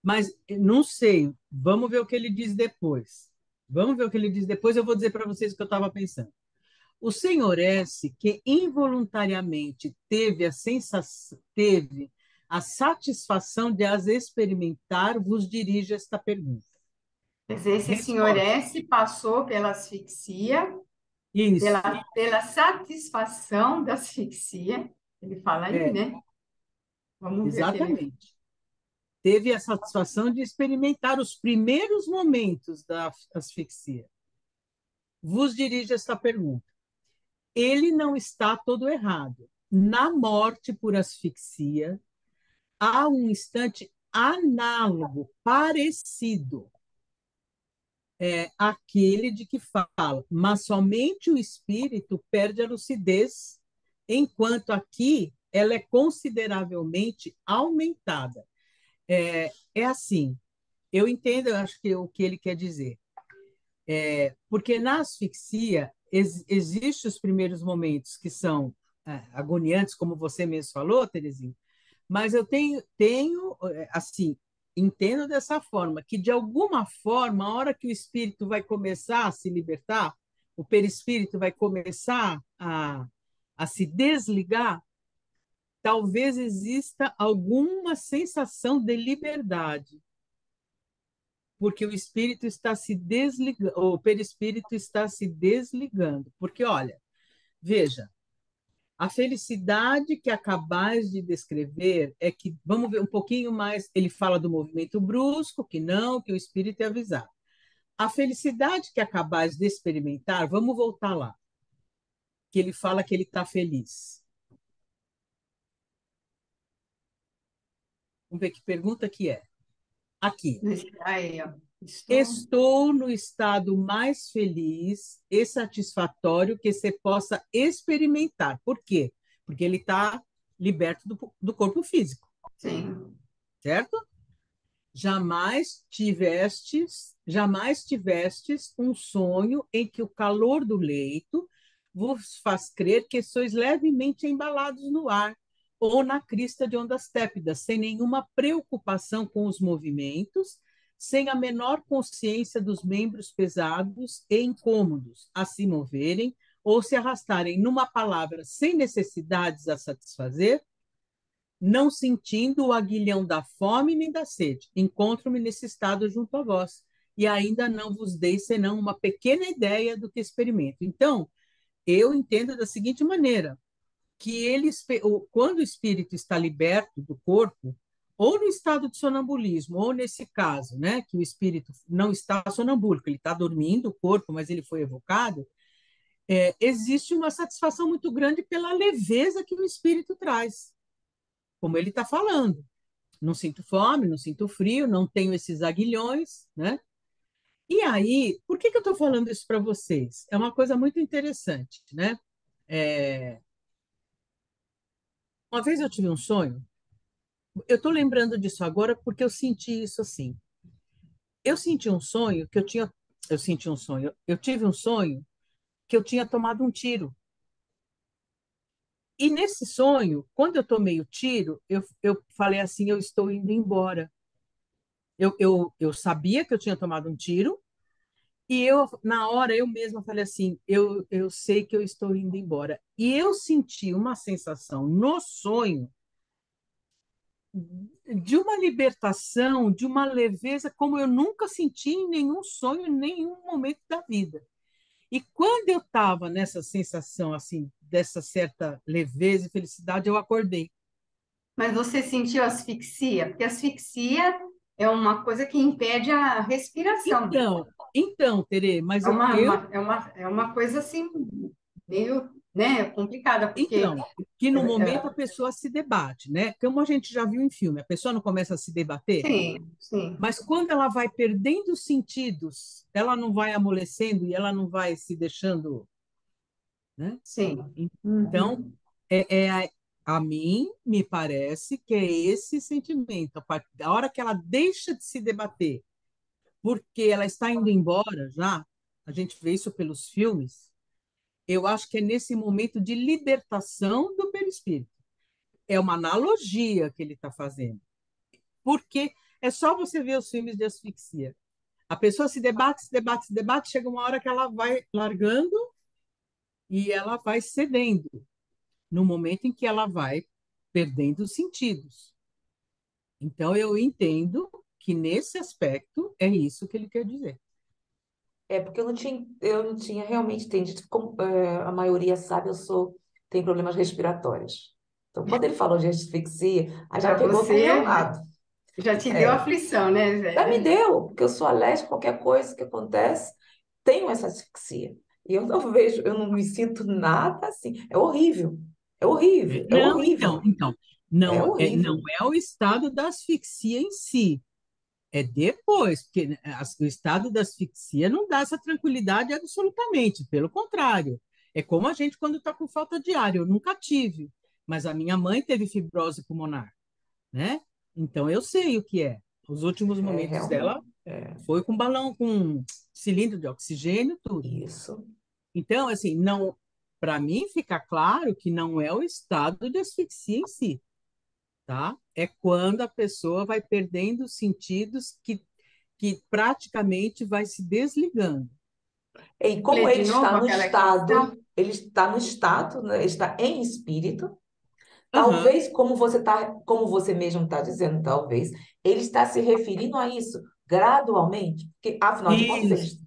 Mas não sei, vamos ver o que ele diz depois. Vamos ver o que ele diz depois, eu vou dizer para vocês o que eu estava pensando. O senhor S, que involuntariamente teve a satisfação de as experimentar, vos dirige esta pergunta. Quer dizer, esse senhor Resposta. S passou pela asfixia, Isso, pela satisfação da asfixia. Ele fala aí, é, né? Vamos ver o que ele. exatamente. teve a satisfação de experimentar os primeiros momentos da asfixia. Vos dirijo esta pergunta. Ele não está todo errado. Na morte por asfixia, há um instante análogo, parecido, aquele de que fala, mas somente o espírito perde a lucidez, enquanto aqui ela é consideravelmente aumentada. É assim, eu entendo, eu acho que o que ele quer dizer. Porque na asfixia existem os primeiros momentos que são agoniantes, como você mesmo falou, Terezinha, mas eu tenho assim, entendo dessa forma, que de alguma forma, a hora que o espírito vai começar a se libertar, o perispírito vai começar a se desligar, talvez exista alguma sensação de liberdade, porque o espírito está se desligando, o perispírito está se desligando. Porque, olha, veja, a felicidade que acabais de descrever é que, vamos ver um pouquinho mais, ele fala do movimento brusco, que não, que o espírito é avisado. A felicidade que acabais de experimentar, vamos voltar lá, que ele fala que ele está feliz. Vamos ver que pergunta que é. Aqui. Aí, ó. Estou no estado mais feliz e satisfatório que você possa experimentar. Por quê? Porque ele está liberto do corpo físico. Sim. Certo? Jamais tivestes um sonho em que o calor do leito vos faz crer que sois levemente embalados no ar ou na crista de ondas tépidas, sem nenhuma preocupação com os movimentos, sem a menor consciência dos membros pesados e incômodos a se moverem ou se arrastarem, numa palavra, sem necessidades a satisfazer, não sentindo o aguilhão da fome nem da sede. Encontro-me nesse estado junto a vós, e ainda não vos dei senão uma pequena ideia do que experimento. Então, eu entendo da seguinte maneira, que quando o espírito está liberto do corpo, ou no estado de sonambulismo, ou nesse caso, né, que o espírito não está sonambúlico, ele está dormindo, o corpo, mas ele foi evocado, existe uma satisfação muito grande pela leveza que o espírito traz, como ele está falando. Não sinto fome, não sinto frio, não tenho esses aguilhões, né? E aí, por que eu estou falando isso para vocês? É uma coisa muito interessante, né? Uma vez eu tive um sonho, eu estou lembrando disso agora porque eu senti isso assim. Eu senti um sonho que eu tive um sonho que eu tinha tomado um tiro. E nesse sonho, quando eu tomei o tiro, eu falei assim, eu estou indo embora. Eu sabia que eu tinha tomado um tiro, e na hora, eu mesma falei assim, eu sei que eu estou indo embora. E eu senti uma sensação no sonho de uma libertação, de uma leveza como eu nunca senti em nenhum sonho, em nenhum momento da vida. E quando eu estava nessa sensação assim, dessa certa leveza e felicidade, eu acordei. Mas você sentiu asfixia? Porque asfixia é uma coisa que impede a respiração. Tere, mas É uma coisa assim, meio, né, complicada, porque que no momento a pessoa se debate, né? Como a gente já viu em filme, a pessoa não começa a se debater, sim, sim, mas quando ela vai perdendo os sentidos, ela não vai amolecendo e ela não vai se deixando, né? sim. Então, Uhum. a mim me parece que é esse sentimento, a hora que ela deixa de se debater, porque ela está indo embora já, a gente vê isso pelos filmes, eu acho que é nesse momento de libertação do perispírito. É uma analogia que ele está fazendo. Porque é só você ver os filmes de asfixia. A pessoa se debate, se debate, se debate, chega uma hora que ela vai largando e ela vai cedendo, no momento em que ela vai perdendo os sentidos. Então, eu entendo que, nesse aspecto, é isso que ele quer dizer. Porque eu não tinha realmente entendido. Como a maioria sabe, tenho problemas respiratórios. Então, quando ele falou de asfixia, aí já Para pegou para o meu você, lado. Já te deu É, aflição, né, já me Zé? deu, porque eu sou alérgica a qualquer coisa que acontece, tenho essa asfixia. E eu não vejo, eu não me sinto nada assim. É horrível. É horrível. É Não, então, horrível. então, É não horrível. é o estado da asfixia em si, é depois, porque né, o estado da asfixia não dá essa tranquilidade absolutamente, pelo contrário. É como a gente quando está com falta de ar. Eu nunca tive, mas a minha mãe teve fibrose pulmonar, né? Então eu sei o que é. Os últimos É momentos dela realmente. É foi com balão, com cilindro de oxigênio, tudo. isso. Então, assim, não, para mim fica claro que não é o estado de asfixia em si, tá? É quando a pessoa vai perdendo os sentidos que praticamente vai se desligando. E como Lê de novo aquela questão. ele está no estado, né? Ele está em espírito. Aham. Talvez, como você mesmo está dizendo, talvez, ele está se referindo a isso gradualmente, porque, afinal de contas, Isso,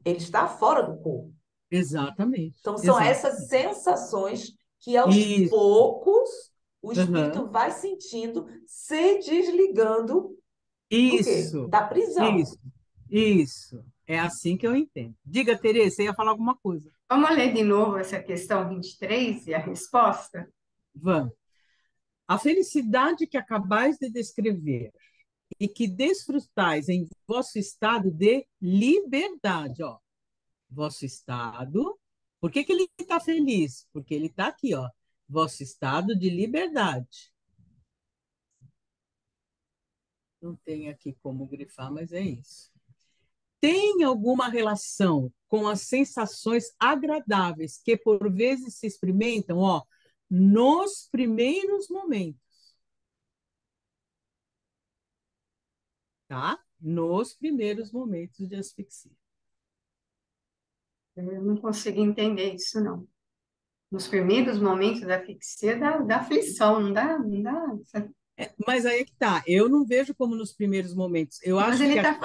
ele está fora do corpo. exatamente, Então, são essas exatamente. sensações que, aos Isso, poucos, o aham. espírito vai sentindo se desligando do quê? Isso, Da prisão. isso, isso. É assim que eu entendo. Diga, Tereza, você ia falar alguma coisa? Vamos ler de novo essa questão 23 e a resposta? Vamos. A felicidade que acabais de descrever e que desfrutais em vosso estado de liberdade, ó, vosso estado. Por que ele está feliz? Porque ele está aqui, ó, vosso estado de liberdade. Não tem aqui como grifar, mas é isso. Tem alguma relação com as sensações agradáveis que por vezes se experimentam, ó, nos primeiros momentos, tá? Nos primeiros momentos de asfixia. Eu não consigo entender isso, não. Nos primeiros momentos da asfixia, da aflição, não dá. Mas aí é que tá. Eu não vejo como nos primeiros momentos. Eu Mas acho que aqui.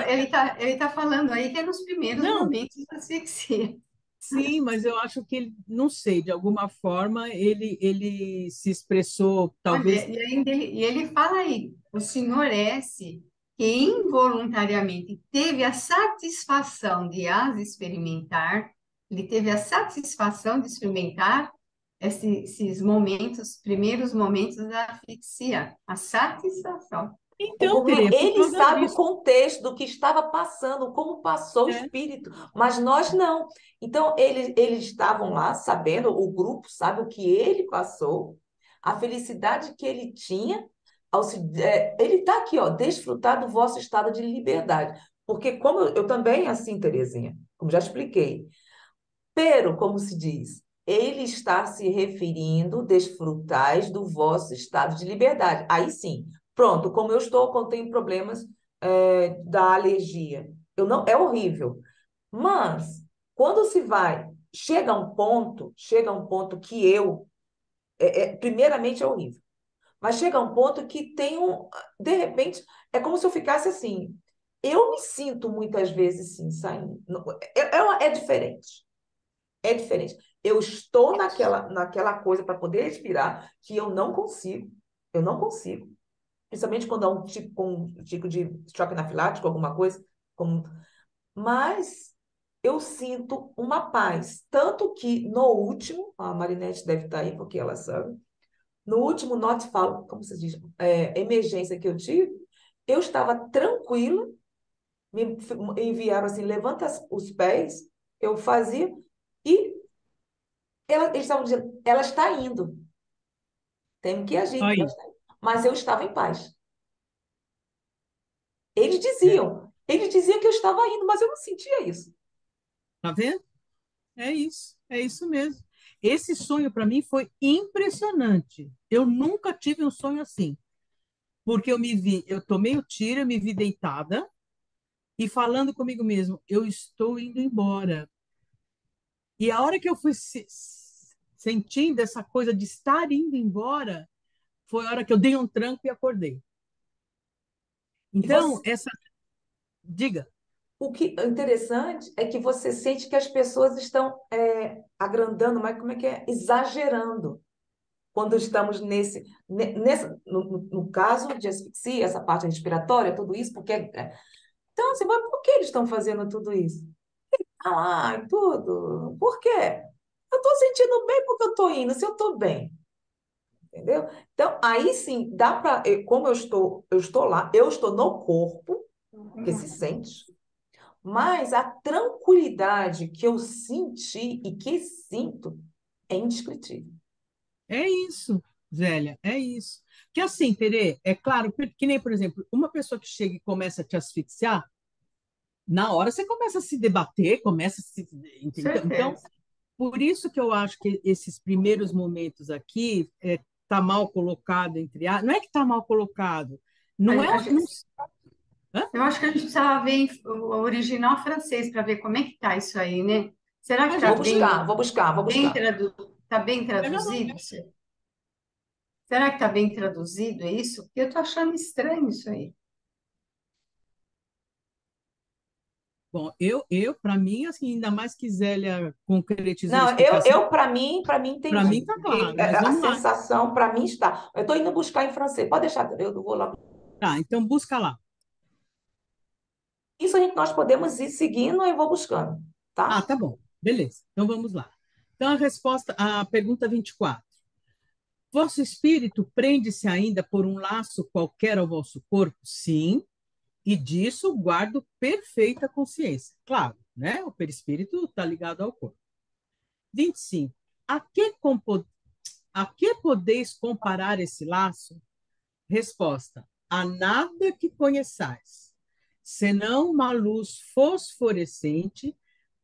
ele tá falando aí que é nos primeiros Não, momentos da asfixia. sim, mas eu acho que ele, não sei, de alguma forma ele se expressou, Olha, talvez. e ele fala aí, o senhor S, que involuntariamente teve a satisfação de as experimentar, ele teve a satisfação de experimentar esses momentos, primeiros momentos da asfixia, a satisfação. É Então, porque Tere, por ele causa sabe o disso. contexto do que estava passando, como passou o É, espírito, mas nós não. Então, eles estavam lá sabendo, o grupo sabe o que ele passou, a felicidade que ele tinha. Ele está aqui, ó, desfrutar do vosso estado de liberdade. Porque, como eu também, assim, Terezinha, como já expliquei, pero, como se diz, ele está se referindo, desfrutais do vosso estado de liberdade. Aí sim, pronto, como eu estou, quando tenho problemas da alergia. Eu não, é horrível. Mas, quando se vai, chega um ponto que primeiramente é horrível. Mas chega um ponto que de repente, é como se eu ficasse assim. Eu me sinto muitas vezes sim, saindo. É diferente. É diferente. Eu estou naquela coisa para poder respirar que eu não consigo. Eu não consigo. Principalmente quando há um tipo de choque anafilático, alguma coisa. Mas eu sinto uma paz. Tanto que no último, a Marinette deve estar aí, porque ela sabe. No último falo, como se diz, emergência que eu tive, eu estava tranquila, me enviaram assim, levanta os pés, eu fazia, e eles estavam dizendo, ela está indo, temos que agir, ela aí, está indo. Mas eu estava em paz. é, Eles diziam que eu estava indo, mas eu não sentia isso. tá vendo? É isso mesmo. Esse sonho para mim foi impressionante. Eu nunca tive um sonho assim, porque eu tomei o tiro, eu me vi deitada e falando comigo mesmo, eu estou indo embora. E a hora que eu fui sentindo essa coisa de estar indo embora, foi a hora que eu dei um tranco e acordei. E Então, você, diga, o que é interessante é que você sente que as pessoas estão agrandando, mas como é que é? Exagerando. quando estamos no caso de asfixia, essa parte respiratória, tudo isso, porque. Então, assim, mas por que eles estão fazendo tudo isso? Ah, tudo. Por quê? Eu estou sentindo bem porque eu estou indo, se eu estou bem, entendeu? Então, aí sim, dá para. Como eu estou lá, eu estou no corpo, que se sente, mas a tranquilidade que eu senti e que sinto é indescritível. É isso, Zélia, é isso. Que assim, Terê, é claro, que nem, por exemplo, uma pessoa que chega e começa a te asfixiar, na hora você começa a se debater, começa a se. Entendeu? Então, Certeza. por isso que eu acho que esses primeiros momentos aqui tá mal colocado entre a. Não é que tá mal colocado, A, não a é. Não, gente, hã? eu acho que a gente precisava ver o original francês para ver como é que tá isso aí, né? Será que A está Vou gente. buscar, vou buscar, vou bem, buscar. tá bem Não, não. traduzido? Será que está bem traduzido, é isso? Porque eu estou achando estranho isso aí. Bom, para mim, assim, ainda mais que Zélia concretizou a Não, explicação, para mim, para mim entendi. tá claro, mas A vamos lá. sensação, para mim, está. Eu estou indo buscar em francês. Pode deixar, eu vou lá. Tá, então busca lá. Isso nós podemos ir seguindo e vou buscando, Ah, tá? tá bom. Beleza. Então vamos lá. Então a pergunta 24. Vosso espírito prende-se ainda por um laço qualquer ao vosso corpo? Sim, e disso guardo perfeita consciência. Claro, né? O perispírito está ligado ao corpo. 25. A que, a que podeis comparar esse laço? Resposta: a nada que conheçais, senão uma luz fosforescente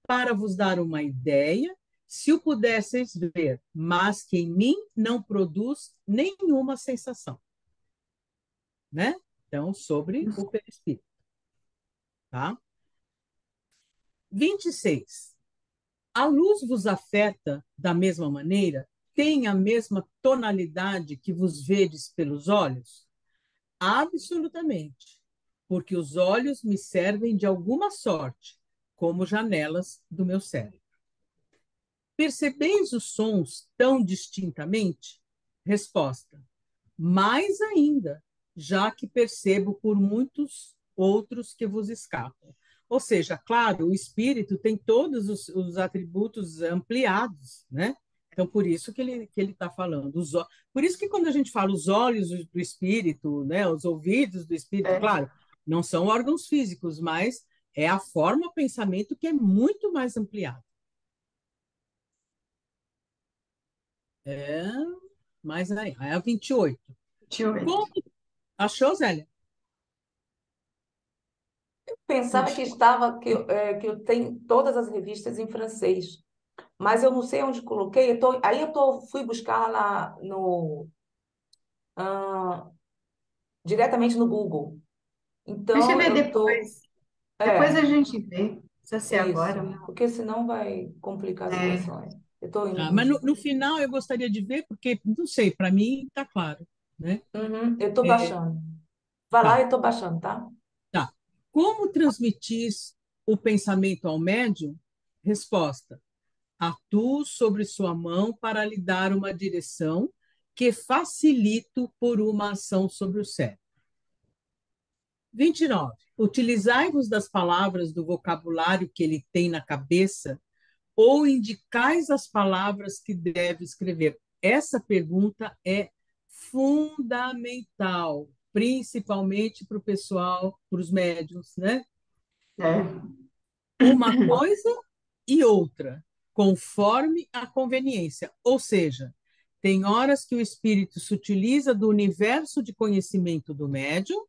para vos dar uma ideia, se o pudesseis ver, mas que em mim não produz nenhuma sensação, né? Então, sobre o perispírito, tá? 26. A luz vos afeta da mesma maneira? Tem a mesma tonalidade que vos vedes pelos olhos? Absolutamente, porque os olhos me servem de alguma sorte, como janelas do meu cérebro. Percebeis os sons tão distintamente? Resposta: mais ainda, já que percebo por muitos outros que vos escapam. Ou seja, claro, o espírito tem todos os atributos ampliados, né? Então, por isso que ele está falando. Por isso que quando a gente fala os olhos do espírito, né, os ouvidos do espírito, É, claro, não são órgãos físicos, mas é a forma, o pensamento que é muito mais ampliado. É, mas aí, é a 28. 28. Como achou, Zélia? Pensava que estava, que eu tenho todas as revistas em francês, mas eu não sei onde coloquei. Fui buscar lá no, ah, diretamente no Google. A gente Então, vê eu tô. depois. Depois É, a gente vê. Não precisa ser agora, isso. não. Porque senão vai complicar a É, situação. Eu estou indo Ah, mas buscar. no final eu gostaria de ver, porque, não sei, para mim está claro, né? Uhum, eu estou É, baixando. Vai lá, tá, eu estou baixando, tá? tá. Como transmitis o pensamento ao médium? Resposta: atuo sobre sua mão para lhe dar uma direção que facilito por uma ação sobre o cérebro. 29. Utilizai-vos das palavras do vocabulário que ele tem na cabeça ou indicais as palavras que deve escrever? Essa pergunta é fundamental, principalmente para o pessoal, para os médiums, né? é. Uma coisa e outra, conforme a conveniência. Ou seja, tem horas que o espírito se utiliza do universo de conhecimento do médium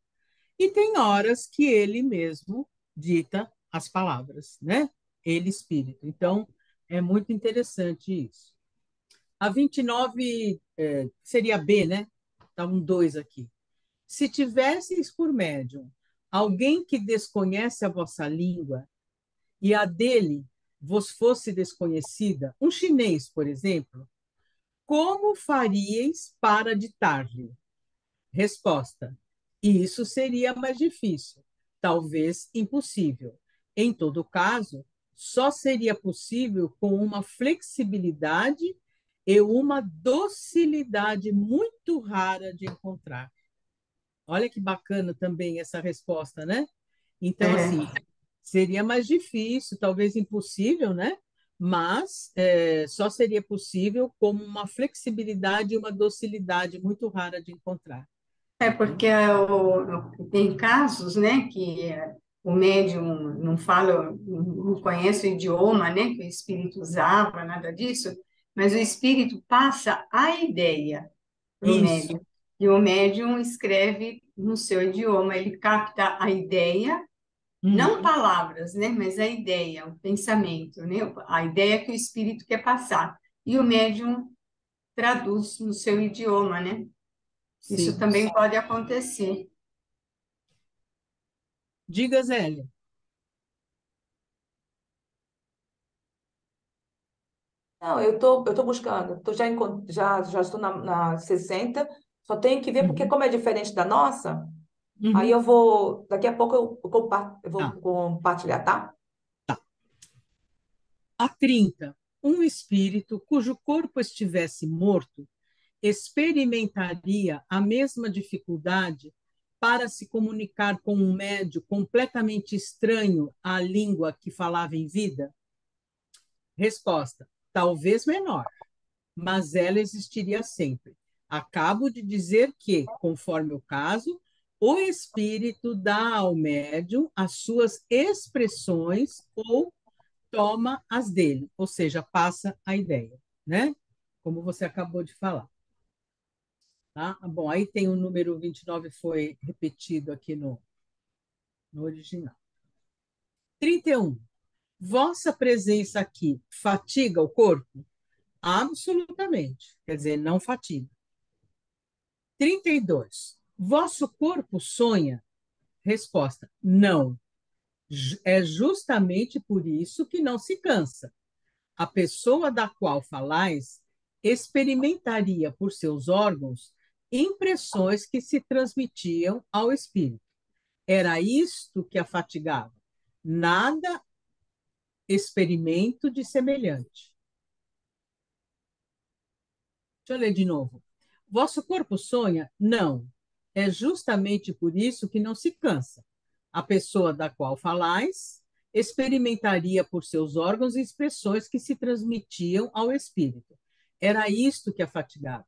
e tem horas que ele mesmo dita as palavras, né? Ele, espírito. Então, é muito interessante isso. A 29 seria B, né? Está um 2 aqui. Se tivesseis por médium alguém que desconhece a vossa língua e a dele vos fosse desconhecida, um chinês, por exemplo, como faríeis para ditar-lhe? Resposta: isso seria mais difícil, talvez impossível. Em todo caso, só seria possível com uma flexibilidade e uma docilidade muito rara de encontrar. Olha que bacana também essa resposta, né? Então, assim, É, seria mais difícil, talvez impossível, né? Mas só seria possível como uma flexibilidade e uma docilidade muito rara de encontrar, né? porque tem casos, né, que o médium não fala, não conhece o idioma, né, que o espírito usava, nada disso, mas o espírito passa a ideia para o Isso. médium. E o médium escreve no seu idioma, ele capta a ideia, não Uhum. palavras, né, mas a ideia, o pensamento, né, a ideia que o espírito quer passar. E o médium traduz no seu idioma, né? Isso Sim. também pode acontecer. Diga, Zélia. Não, eu tô buscando. Já estou na 60. Só tenho que ver, porque Uhum. como é diferente da nossa, aí Uhum. eu vou. Daqui a pouco eu vou Tá, compartilhar, tá? tá. A 30. Um espírito cujo corpo estivesse morto experimentaria a mesma dificuldade para se comunicar com um médio completamente estranho à língua que falava em vida? Resposta: talvez menor, mas ela existiria sempre. Acabo de dizer que, conforme o caso, o espírito dá ao médium as suas expressões ou toma as dele, ou seja, passa a ideia, né? Como você acabou de falar. Tá? Bom, aí tem o número 29, foi repetido aqui no original. 31. Vossa presença aqui fatiga o corpo? Absolutamente. Quer dizer, não fatiga. 32. Vosso corpo sonha? Resposta: não. É justamente por isso que não se cansa. A pessoa da qual falais experimentaria por seus órgãos impressões que se transmitiam ao espírito. Era isto que a fatigava. Nada experimento de semelhante. Deixa eu ler de novo. Vosso corpo sonha? Não. É justamente por isso que não se cansa. A pessoa da qual falais experimentaria por seus órgãos expressões que se transmitiam ao espírito. Era isto que a fatigava.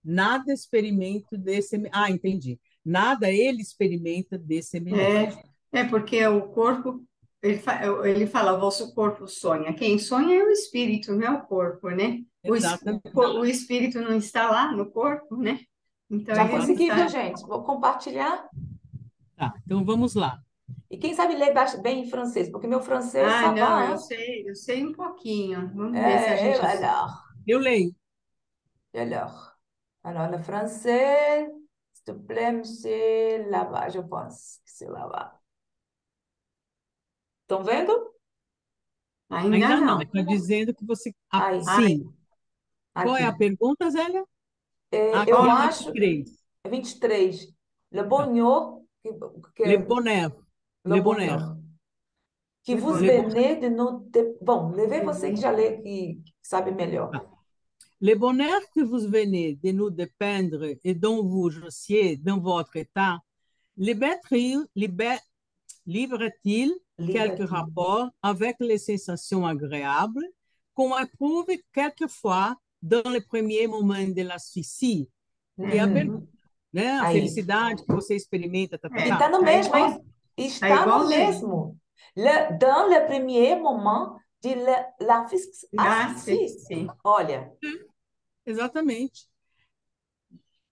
Nada experimento desse. Ah, entendi. Nada ele experimenta de semelhante. É porque o corpo, ele fala, o vosso corpo sonha. Quem sonha é o espírito, não é o corpo, né? Exatamente. O espírito não está lá no corpo, né? Então Já ele consegui, viu, está. gente? Vou compartilhar. Tá, então vamos lá. E quem sabe ler bem em francês, porque meu francês, Ah, ça não, va, hein? eu sei um pouquinho. Vamos ver se a Et gente. alors, Eu leio. et alors. Alors, le français, s'il te plaît, monsieur, là-bas, je pense que c'est là-bas. Estão vendo? Ainda Ainda não, não. está dizendo que você. Ah, Aí, Ah, sim. Qual é aqui. a pergunta, Zélia? Eu Aqui é o acho, 23. é 23. Le Tá. bonheur, Le bonheur. le Le bonheur. bonheur, que é vous bom. Le, bon- venez de nous... Bom, levei você que já lê, que sabe melhor. ah. Le bonheur que vous venez de nous dépeindre et dont vous jouissiez dans votre état, libère-t-il livre-t-il quelque Livre-t-il. rapport avec les sensations agréables qu'on éprouve quelquefois dans les premiers moments de l'asphyxie? Que é a pergunta, Uhum. né? A Aí. felicidade que você experimenta, tá, tá, E É, está tá. no tá mesmo, igual, hein? tá Está no igualzinho. mesmo. Dans le premier moment de la Ah, sim, asfixie. sim. Olha, Exatamente.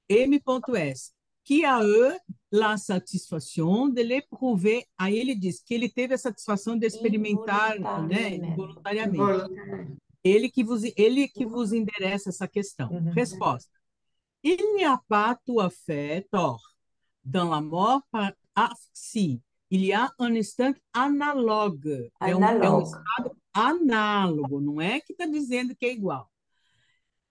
M.S. Que a eux la satisfação de l'éprouver. Aí ele diz que ele teve a satisfação de experimentar, né, involuntariamente. involuntariamente. Involuntário. Ele que vos endereça essa questão. Uhum. Resposta. Il n'y a pas tout à fait tort. Dans la mort par asfixie, il y a un instant analogue. É um Análogo. estado análogo, não é que está dizendo que é igual.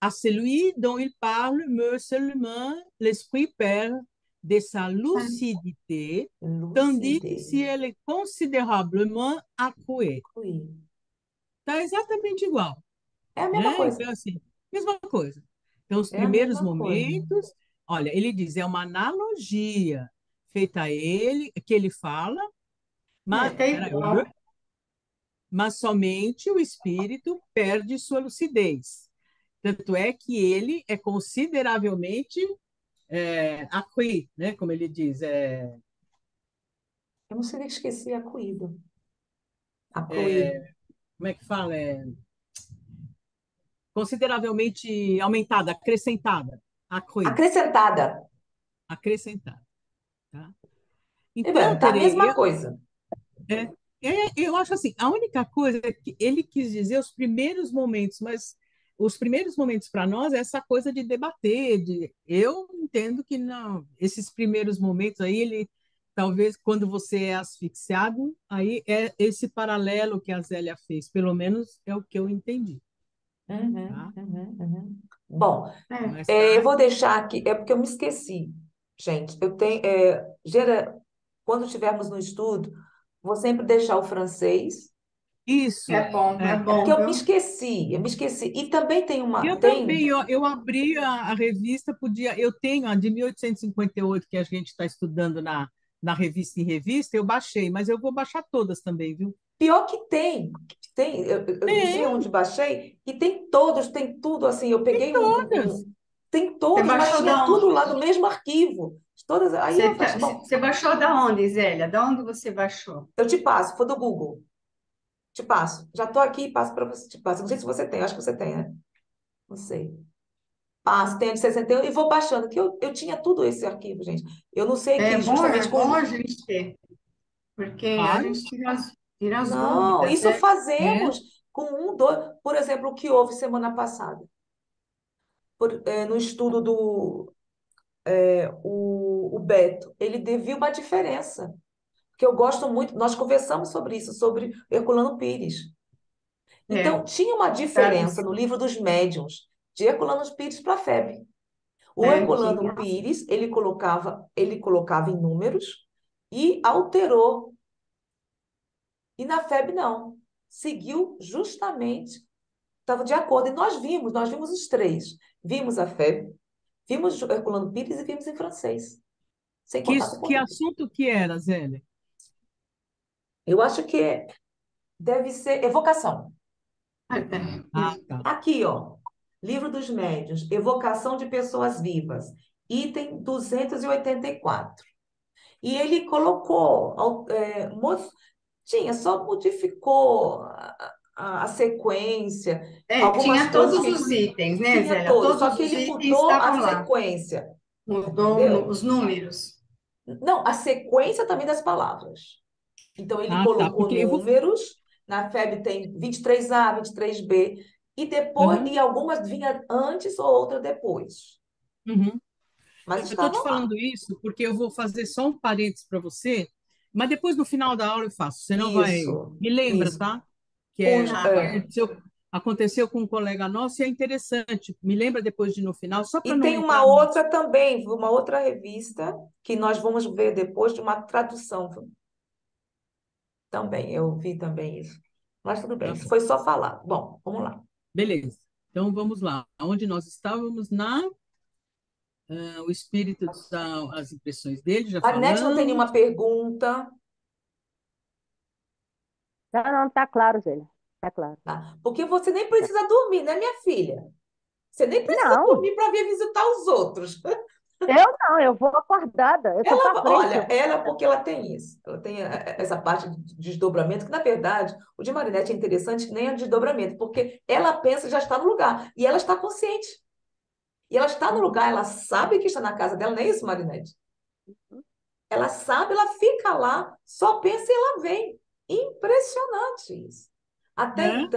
À celui dont il parle, mais seulement l'esprit perd de sa lucidité, tandis que Lucidez. si elle est considérablement accrue. Oui. Está exatamente igual, É a mesma né? coisa. Então, assim, Mesma coisa. Então, os É a primeiros mesma coisa. momentos, olha, ele diz, é uma analogia feita a ele, que ele fala, É, mas, tá peraí, igual. mas somente o espírito perde sua lucidez. Tanto é que ele é consideravelmente aqui, né, como ele diz, Eu não sei nem que esqueci a coída. A coída. como é que fala? Consideravelmente aumentada, acrescentada, aqui, Acrescentada. acrescentada, tá? E, Então, bem, tá a Tere, mesma coisa. É, eu acho assim, a única coisa é que ele quis dizer os primeiros momentos, mas os primeiros momentos para nós é essa coisa de debater, eu entendo que não, esses primeiros momentos aí, ele talvez quando você é asfixiado, aí é esse paralelo que a Zélia fez, pelo menos é o que eu entendi, Uhum, tá? uhum, uhum. Bom, É, Mais eu tarde, vou deixar aqui, é porque eu me esqueci, gente. Eu tenho, quando estivermos no estudo, vou sempre deixar o francês. isso, é é. É porque bom, viu? eu me esqueci. E também tem uma, Eu tem também, eu abri a revista, eu tenho a de 1858 que a gente está estudando na revista em revista, eu baixei, mas eu vou baixar todas também, viu? pior que tem. Eu não sei Tem, onde baixei e tem todos, tem tudo assim. Eu tem peguei todas. tem Você todos, mas baixou tinha da tudo lá onde? no mesmo arquivo. Todas, aí eu falei, bom, Você baixou da onde, Zélia? Da onde você baixou? eu te passo, foi do Google. Te passo. Já estou aqui e passo para você. Te passo. Não sei se você tem, acho que você tem, né? Não sei. Passo, tenho de 61 e vou baixando, que eu tinha tudo esse arquivo, gente. Eu não sei que É justamente bom com. a gente ter, porque a Claro, gente tira as Não, dúvidas, isso né? é. fazemos com um, dois. Por exemplo, o que houve semana passada, no estudo o Beto, ele viu uma diferença. Porque eu gosto muito, nós conversamos sobre isso, sobre Herculano Pires. Então, É, tinha uma diferença no livro dos médiuns de Herculano Pires para a FEB. O Herculano tinha. Pires, ele colocava em números e alterou. E na FEB não. Seguiu justamente, estava de acordo. E nós vimos os três. Vimos a FEB, vimos Herculano Pires e vimos em francês, sem Que, contato com que português. assunto que era, Zélia? Eu acho que deve ser evocação. Ah, tá. Aqui, ó, Livro dos Médiuns, Evocação de Pessoas Vivas, item 284. E ele colocou, só modificou a sequência, algumas Tinha coisas todos que os itens, né, tinha Zélia? todo, só Todos que os ele itens mudou a estavam lá. sequência, Mudou entendeu? os números. Não, a sequência também das palavras. Então, ele Ah, tá, colocou porque eu vou... números, na FEB tem 23A, 23B, e depois, Uhum, e algumas vinha antes ou outra depois. uhum. Mas Eu estou te estavam lá. falando isso porque eu vou fazer só um parênteses para você, mas depois no final da aula eu faço. Você não vai. Isso, Me lembra, isso. tá? Que Ah, aconteceu com um colega nosso e é interessante. Me lembra depois de no final, só para E não tem uma entrar no. outra também, uma outra revista, que nós vamos ver depois de uma tradução também. Eu vi também isso. Mas tudo bem, Tá isso bom, foi só falar. Bom, vamos lá. beleza. Então vamos lá. Onde nós estávamos o espírito dá as impressões dele, já Marinete não tem nenhuma falamos. pergunta, Não, não, tá claro, Zélia. Tá claro. tá? Porque você nem precisa dormir, né, minha filha? Você nem precisa Não, dormir para vir visitar os outros. eu não, eu vou acordada. Eu tô para frente, eu Olha, vou ela, acordada. porque ela tem isso. Ela tem essa parte de desdobramento, que na verdade, o de Marinette é interessante que nem é desdobramento, porque ela pensa que já está no lugar, e ela está consciente. E ela está no lugar, ela sabe que está na casa dela, não é isso, Marinette? Ela sabe, ela fica lá, só pensa e ela vem. Impressionante isso. É,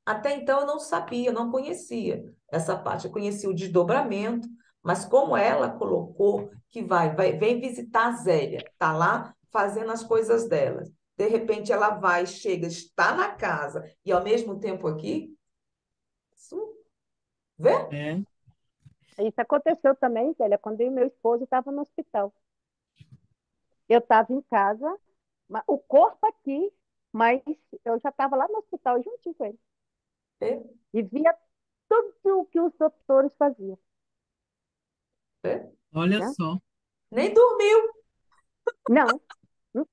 Até então eu não sabia, eu não conhecia essa parte. Eu conhecia o desdobramento, mas como ela colocou que vem visitar a Zélia, tá lá fazendo as coisas dela. De repente ela vai, chega, está na casa e ao mesmo tempo aqui, isso, vê? é. Isso aconteceu também, Zélia, quando eu e meu esposo estavam no hospital. Eu estava em casa, o corpo aqui, mas eu já estava lá no hospital juntinho com ele. Vê? E via tudo o que os doutores faziam, É? Olha né? só. Nem dormiu. Não, não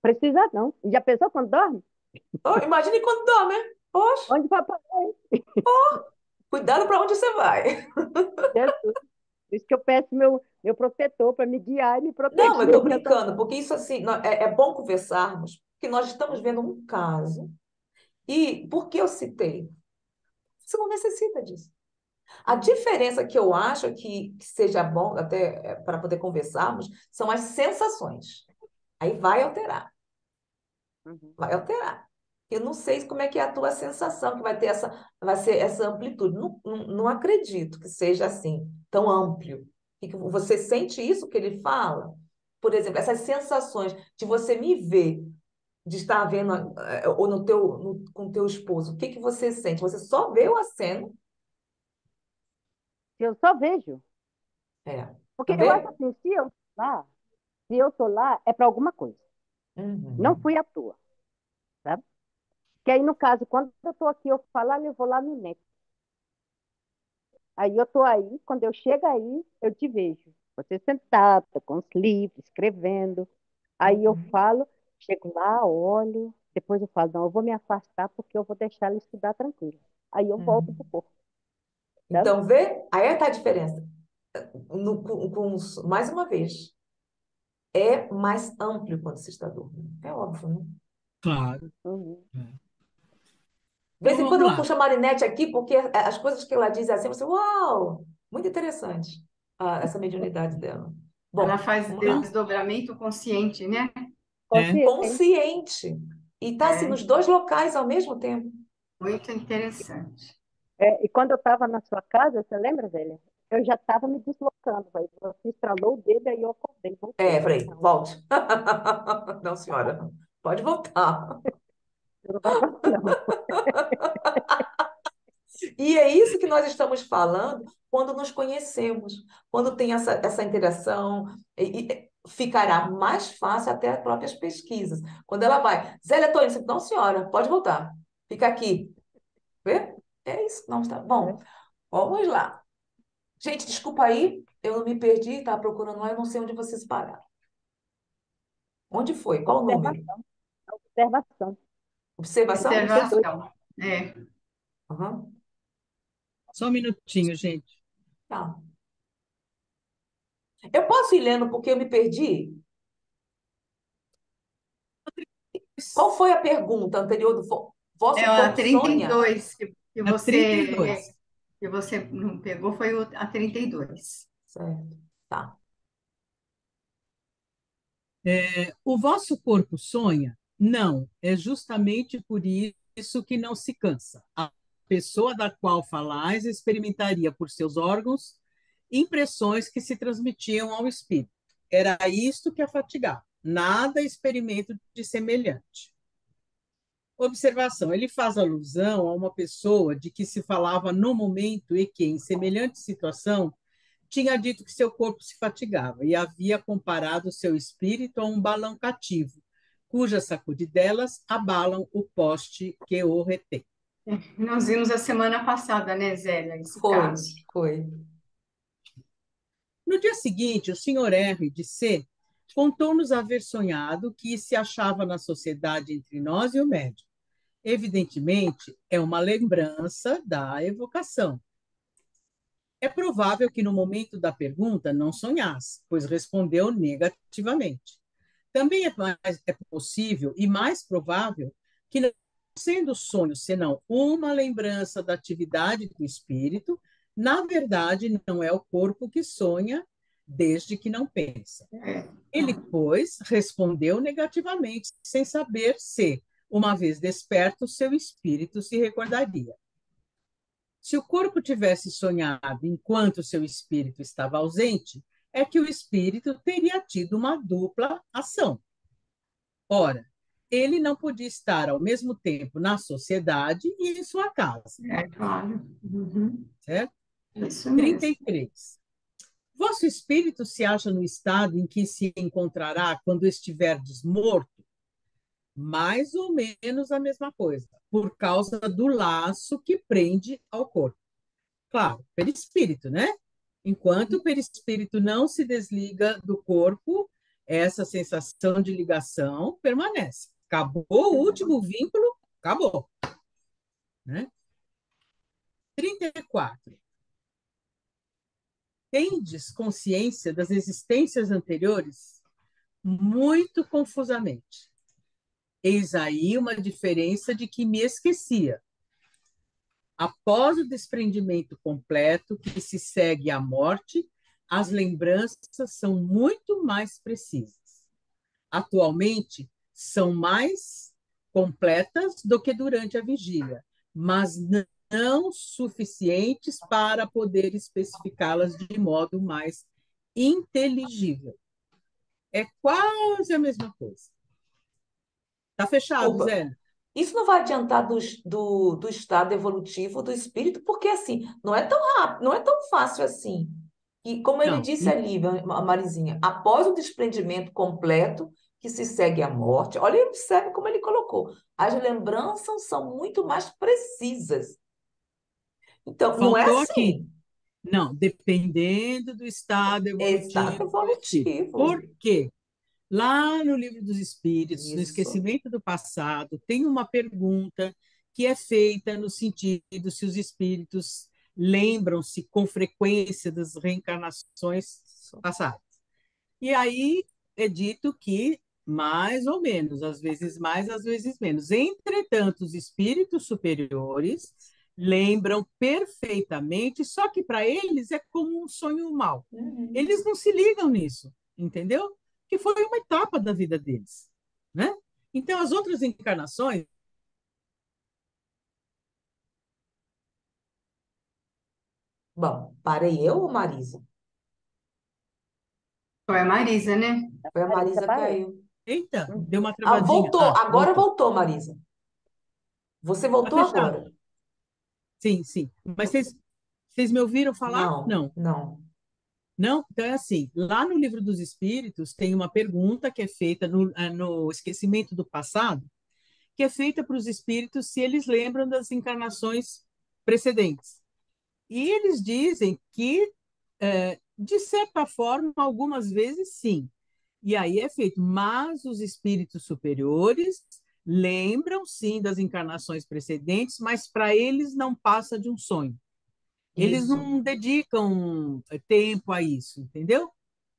precisa não. Já pensou quando dorme? Oh, imagine quando dorme, né? Poxa, Onde vai parar? cuidado para onde você vai. Jesus. Por isso que eu peço meu protetor para me guiar e me Não, mas proteger estou nessa. brincando, porque isso assim, é bom conversarmos, porque nós estamos vendo um caso. E por que eu citei? Você não necessita disso. A diferença que eu acho que seja bom, até para poder conversarmos, são as sensações. Aí vai alterar, Uhum. vai alterar. Eu não sei como é que é a tua sensação, que vai ter vai ser essa amplitude. Não acredito que seja assim, tão amplo. E que você sente isso que ele fala? Por exemplo, essas sensações de você me ver, de estar vendo, ou com o teu esposo, o que que você sente? Você só vê a cena, Eu só vejo. é, Porque eu acho também? assim, se eu tô lá, é para alguma coisa. Não Uhum, fui à toa, sabe? Que aí, no caso, quando eu estou aqui, eu falar, eu vou lá no net. Aí eu estou aí, quando eu chego aí, eu te vejo. Você sentada, com os livros, escrevendo. Aí eu uhum, falo, chego lá, olho, depois eu falo, não, eu vou me afastar porque eu vou deixar ela estudar tranquila. Aí eu volto pro uhum. corpo, sabe? Então, vê, aí está a diferença. Mais uma vez, é mais amplo quando se está dormindo. É óbvio, né? Claro. Uhum. É. De vez Então em quando vamos eu lá. puxo a Marinette aqui, porque as coisas que ela diz assim, você, uau, muito interessante, essa mediunidade dela. Ela Bom, faz vamos lá. desdobramento consciente, né? É. Consciente. Consciente. E está assim É nos dois locais ao mesmo tempo. muito interessante. É, e quando eu estava na sua casa, você lembra, velha? Eu já estava me deslocando, aí você estralou o dedo, aí eu acordei, voltei. É, Falei, peraí, não, volte. Não, senhora, pode voltar. você não vai falar, não. E é isso que nós estamos falando quando nos conhecemos, quando tem essa interação, ficará mais fácil até as próprias pesquisas. Quando ela vai, Zélia, tô indo, não, senhora, pode voltar, fica aqui. Vê? É isso que nós está. Bom, É. vamos lá. Gente, desculpa aí, eu não me perdi, estava procurando lá, eu não sei onde vocês pararam. Onde foi? Qual o número? Observação, observação. Observação? 32. Observação. É. Aham. Só um minutinho, gente. Tá. Eu posso ir lendo porque eu me perdi? Qual foi a pergunta anterior do É vosso a corpo trinta e sonha? dois A 32. que você não pegou foi a 32. Certo. Tá. O vosso corpo sonha? Não, é justamente por isso que não se cansa. A pessoa da qual falais experimentaria por seus órgãos impressões que se transmitiam ao espírito. Era isto que a fatigava. Nada experimento de semelhante. Observação: ele faz alusão a uma pessoa de que se falava no momento e que, em semelhante situação, tinha dito que seu corpo se fatigava e havia comparado seu espírito a um balão cativo, cujas sacudidelas abalam o poste que o retém. Nós vimos a semana passada, né, Zélia, esse Foi, caso. foi. No dia seguinte, o senhor R. de C. contou-nos haver sonhado que se achava na sociedade entre nós e o médium. Evidentemente, é uma lembrança da evocação. É provável que no momento da pergunta não sonhasse, pois respondeu negativamente. Também é possível e mais provável que, não sendo o sonho senão uma lembrança da atividade do espírito, na verdade não é o corpo que sonha, desde que não pensa. É, Ele, pois, respondeu negativamente, sem saber se, uma vez desperto, seu espírito se recordaria. Se o corpo tivesse sonhado enquanto seu espírito estava ausente, é que o espírito teria tido uma dupla ação. Ora, ele não podia estar ao mesmo tempo na sociedade e em sua casa, claro. Uhum. certo? Isso mesmo. 33. Vosso espírito se acha no estado em que se encontrará quando estiverdes morto? mais ou menos a mesma coisa, por causa do laço que prende ao corpo. Claro, perispírito, né? Enquanto o perispírito não se desliga do corpo, essa sensação de ligação permanece. Acabou o último vínculo, acabou, né? 34. Tendes consciência das existências anteriores? Muito confusamente. Eis aí uma diferença de que me esquecia. Após o desprendimento completo que se segue à morte, as lembranças são muito mais precisas. Atualmente, são mais completas do que durante a vigília, mas não suficientes para poder especificá-las de modo mais inteligível. É quase a mesma coisa. Tá fechado, Opa, Zé? isso não vai adiantar do estado evolutivo do espírito, porque assim, não é tão rápido, não é tão fácil assim. E como ele Não. disse ali, a Marizinha, após o desprendimento completo, que se segue à morte, olha, observe como ele colocou. As lembranças são muito mais precisas. Então, não é Faltou aqui. assim. Não, dependendo do estado Estado evolutivo do espírito. evolutivo. Por quê? Lá no Livro dos Espíritos, no Isso. Esquecimento do Passado, tem uma pergunta que é feita no sentido se os espíritos lembram-se com frequência das reencarnações Isso. passadas. E aí é dito que mais ou menos, às vezes mais, às vezes menos. Entretanto, os espíritos superiores lembram perfeitamente, só que para eles é como um sonho mau. Uhum. Eles não se ligam nisso, entendeu? Que foi uma etapa da vida deles, né? Então, as outras encarnações. Bom, parei eu ou Marisa? Foi a Marisa, né? Foi a Marisa, Marisa que parei. caiu. Eita, Uhum. deu uma Ah, travadinha. voltou. Ah, Agora voltou. voltou, Marisa. Você Tá voltou fechado. agora. Sim, sim. Mas vocês me ouviram falar? Não, Não. não. Não, então é assim, lá no Livro dos Espíritos tem uma pergunta que é feita no Esquecimento do Passado, que é feita para os espíritos se eles lembram das encarnações precedentes. E eles dizem que, de certa forma, algumas vezes sim. E aí é feito, mas os espíritos superiores lembram sim das encarnações precedentes, mas para eles não passa de um sonho. Eles Isso. não dedicam tempo a isso, entendeu?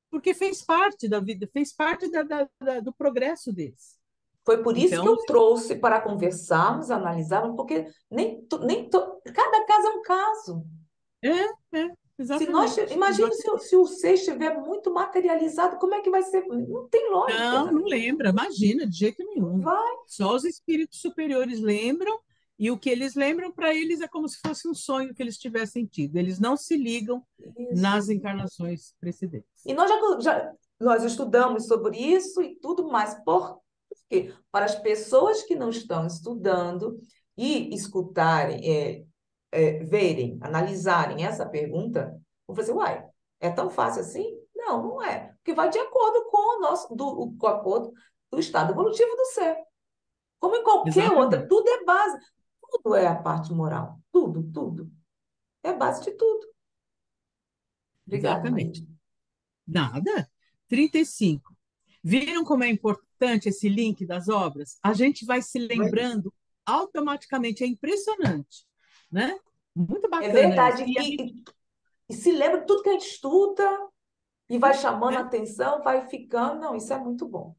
Porque fez parte da vida, fez parte do progresso deles. Foi por isso que Então, eu trouxe para conversarmos, analisarmos, porque cada caso é um caso. Se nós, exatamente, imagine se, exatamente. se o ser estiver muito materializado, como é que vai ser? Não tem lógica, Não, né? não lembra, imagina, de jeito nenhum. Vai, Só os espíritos superiores lembram, e o que eles lembram para eles é como se fosse um sonho que eles tivessem tido. Eles não se ligam nas isso. encarnações precedentes. E nós nós estudamos sobre isso e tudo mais. Por quê? Para as pessoas que não estão estudando e escutarem, verem, analisarem essa pergunta, vão fazer, uai, é tão fácil assim? Não, não é. Porque vai de acordo com com o acordo do estado evolutivo do ser. Como em qualquer outra, Exatamente, tudo é base, tudo é a parte moral. Tudo, tudo. É base de tudo. Obrigada, exatamente. Maria. Nada. 35. Viram como é importante esse link das obras? A gente vai se lembrando automaticamente, é impressionante, né? Muito É bacana isso. verdade. E se lembra de tudo que a gente estuda e vai chamando a É, atenção, vai ficando. Não, isso é muito bom.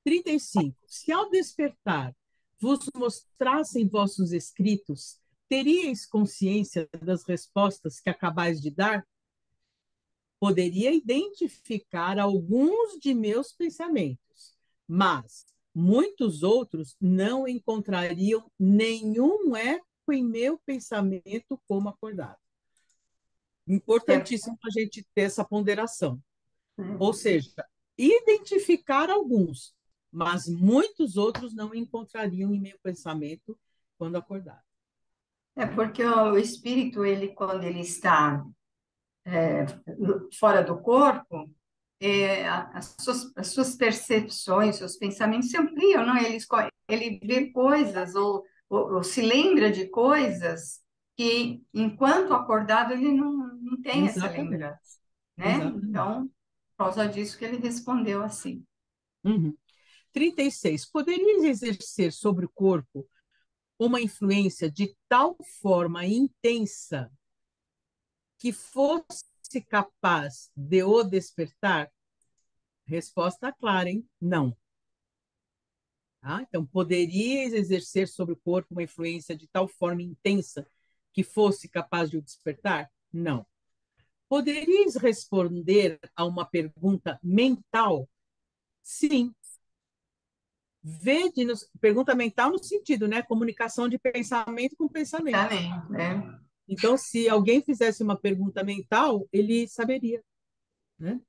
35. Se ao despertar vos mostrassem vossos escritos, teríeis consciência das respostas que acabais de dar? Poderia identificar alguns de meus pensamentos, mas muitos outros não encontrariam nenhum eco em meu pensamento como acordado. É, Importantíssimo a gente ter essa ponderação. Ou é. seja, identificar alguns, mas muitos outros não encontrariam em meu pensamento quando acordado. É porque o espírito, ele, quando ele está fora do corpo, as suas percepções, seus pensamentos se ampliam, não? Ele vê coisas ou se lembra de coisas que, enquanto acordado, ele não tem essa Exatamente, lembrança, né? exatamente. Então, por causa disso que ele respondeu assim. Uhum. 36. Poderias exercer sobre o corpo uma influência de tal forma intensa que fosse capaz de o despertar? Resposta clara, hein? Não. Tá? Então, poderias exercer sobre o corpo uma influência de tal forma intensa que fosse capaz de o despertar? Não. Poderias responder a uma pergunta mental? Sim. Pergunta mental no sentido, né? Comunicação de pensamento com pensamento. Também, né? Então, se alguém fizesse uma pergunta mental, ele saberia, né?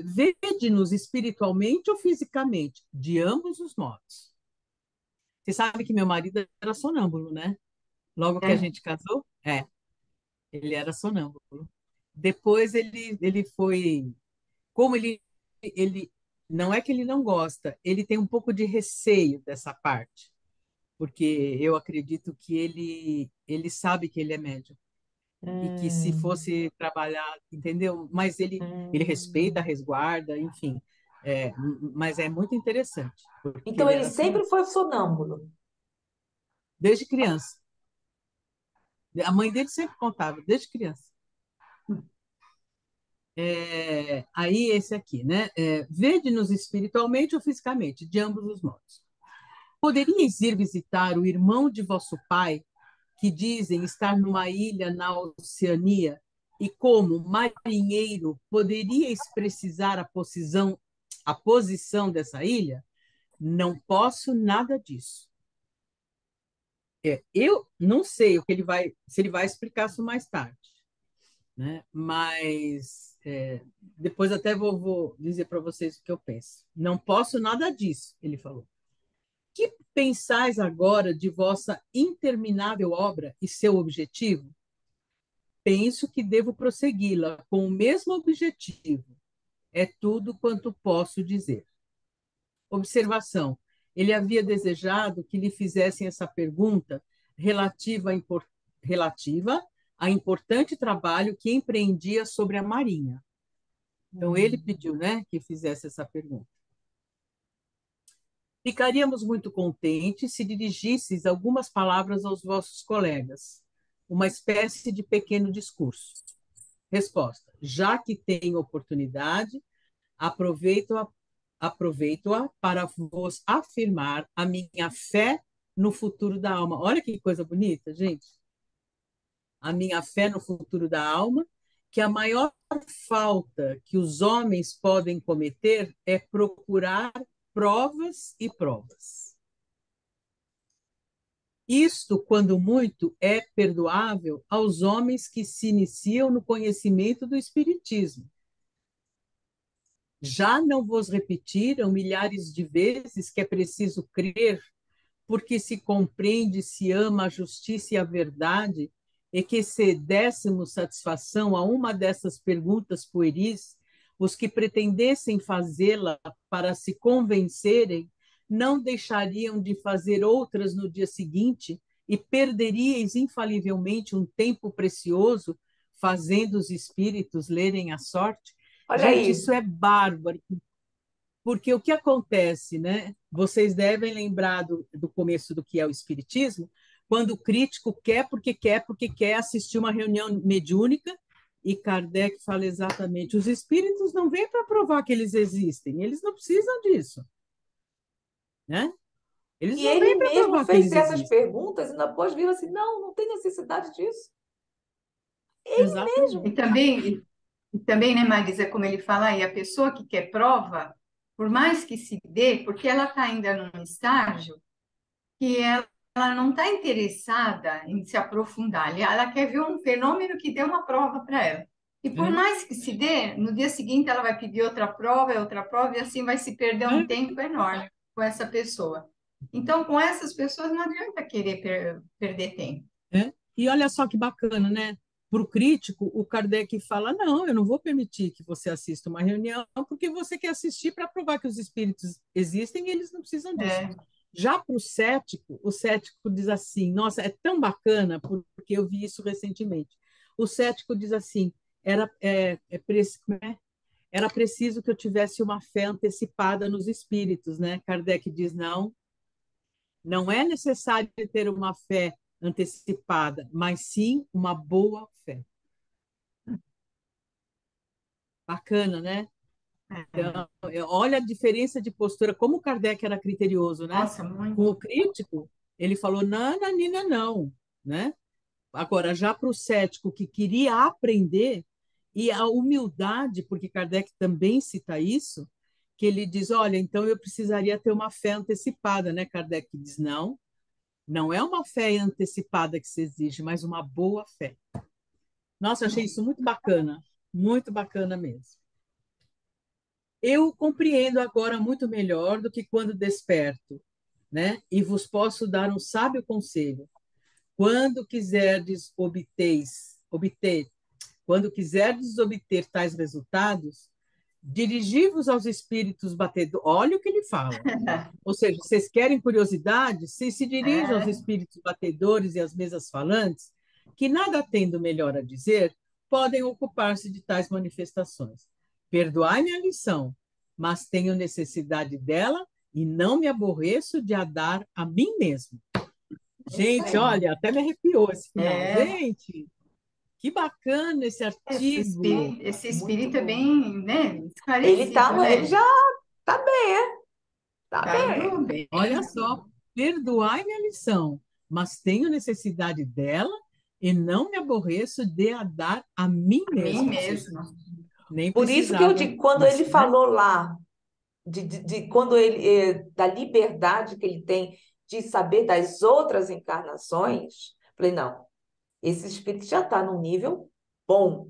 Vede-nos espiritualmente ou fisicamente? De ambos os modos. Você sabe que meu marido era sonâmbulo, né? Logo que a É. gente casou, ele era sonâmbulo. Depois ele foi, como ele não é que ele não gosta, ele tem um pouco de receio dessa parte, porque eu acredito que ele sabe que ele é médium e que se Hum, fosse trabalhar, entendeu? Mas ele respeita, hum. resguarda, enfim. Mas é muito interessante, porque Então ele ele era sempre sonâmbulo foi sonâmbulo. desde criança. A mãe dele sempre contava, desde criança. Aí esse aqui, né? Vede-nos espiritualmente ou fisicamente, de ambos os modos. Poderíeis ir visitar o irmão de vosso pai, que dizem estar numa ilha na Oceania, e como marinheiro poderíeis precisar a posição dessa ilha? Não posso nada disso. Eu não sei o que se ele vai explicar isso mais tarde, né? Mas depois até vou dizer para vocês o que eu penso. Não posso nada disso, ele falou. Que pensais agora de vossa interminável obra e seu objetivo? Penso que devo prossegui-la com o mesmo objetivo. É tudo quanto posso dizer. Observação: ele havia desejado que lhe fizessem essa pergunta relativa a, relativa a importante trabalho que empreendia sobre a Marinha. Então, ele Hum. pediu, né, que fizesse essa pergunta. Ficaríamos muito contentes se dirigisseis algumas palavras aos vossos colegas, uma espécie de pequeno discurso. Resposta: já que tenho oportunidade, aproveito-a aproveito-a para vos afirmar a minha fé no futuro da alma. Olha que coisa bonita, gente. A minha fé no futuro da alma, que a maior falta que os homens podem cometer é procurar provas e provas. Isto, quando muito, é perdoável aos homens que se iniciam no conhecimento do Espiritismo. Já não vos repetiram milhares de vezes que é preciso crer, porque se compreende, se ama a justiça e a verdade, e que se dessemos satisfação a uma dessas perguntas pueris, os que pretendessem fazê-la para se convencerem, não deixariam de fazer outras no dia seguinte e perderíeis infalivelmente um tempo precioso fazendo os espíritos lerem a sorte. Olha Gente, isso aí. é bárbaro, porque o que acontece, né? Vocês devem lembrar do começo do que é o espiritismo, quando o crítico porque quer assistir uma reunião mediúnica, e Kardec fala exatamente: os espíritos não vêm para provar que eles existem, eles não precisam disso, né? Eles E não vêm ele para mesmo provar que fez eles essas existem. perguntas e depois viu assim, não, não tem necessidade disso. Ele Exatamente. E mesmo. também, e também, né, Marisa, como ele fala aí, a pessoa que quer prova, por mais que se dê, porque ela está ainda num estágio que ela não está interessada em se aprofundar, ela quer ver um fenômeno que dê uma prova para ela. E por É, mais que se dê, no dia seguinte ela vai pedir outra prova, e assim vai se perder um é, tempo enorme com essa pessoa. Então, com essas pessoas não adianta querer perder tempo. é. E olha só que bacana, né? para o crítico, o Kardec fala: não, eu não vou permitir que você assista uma reunião, porque você quer assistir para provar que os espíritos existem e eles não precisam disso. É, Já para o cético diz assim: nossa, é tão bacana, porque eu vi isso recentemente. O cético diz assim: era preciso que eu tivesse uma fé antecipada nos espíritos, né? Kardec diz: não, não é necessário ter uma fé antecipada, mas sim uma boa fé. Bacana, né? é. Então, olha a diferença de postura, como o Kardec era criterioso, né? Nossa, Com o muito. crítico, ele falou: não, Nanina, não, né? Agora, já para o cético que queria aprender, e a humildade, porque Kardec também cita isso, que ele diz: olha, então eu precisaria ter uma fé antecipada, né? Kardec diz: não, não é uma fé antecipada que se exige, mas uma boa fé. Nossa, eu achei isso muito bacana mesmo. Eu compreendo agora muito melhor do que quando desperto, né? E vos posso dar um sábio conselho. Quando quiserdes obter, quando quiserdes obter tais resultados, dirigi-vos aos espíritos batedores. Olha o que ele fala. Ou seja, vocês querem curiosidade? Vocês se dirijam aos É, espíritos batedores e às mesas falantes, que nada tendo melhor a dizer, podem ocupar-se de tais manifestações. Perdoai-me a lição, mas tenho necessidade dela e não me aborreço de a dar a mim mesmo. É isso Gente, aí. olha, até me arrepiou esse final. é. Gente, que bacana esse artigo. Esse Muito espírito é bom. bem, né, Ele esclarecido, tá, ele né? já tá bem, tá Tá bem. indo bem. Olha só, perdoai minha lição, mas tenho necessidade dela e não me aborreço de a dar a mim A mim mesmo. Ou seja, mesmo. nem Por isso que eu precisava digo, quando ele disso, né? falou lá quando ele da liberdade que ele tem de saber das outras encarnações, falei, não, esse espírito já está num nível bom.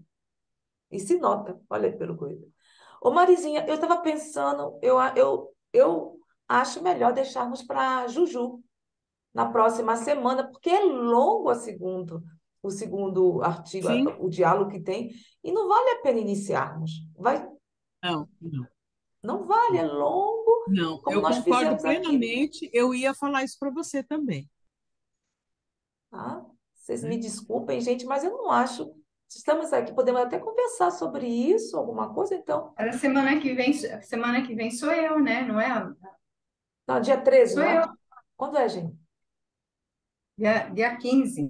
E se nota, olha pelo coisa. Ô Marizinha, eu estava pensando, eu acho melhor deixarmos para Juju na próxima semana, porque é longo o segundo artigo, Sim, o diálogo que tem, e não vale a pena iniciarmos. não, não, Não vale, é longo, não. como Eu nós concordo fizemos aqui. plenamente. Eu ia falar isso para você também, Tá? Vocês me né? desculpem, gente, mas eu não acho. Estamos aqui, podemos até conversar sobre isso, alguma coisa, então. Era semana que vem sou eu, né? Não é? Não, dia 13, Sou não eu, é? Quando é, gente? dia 15.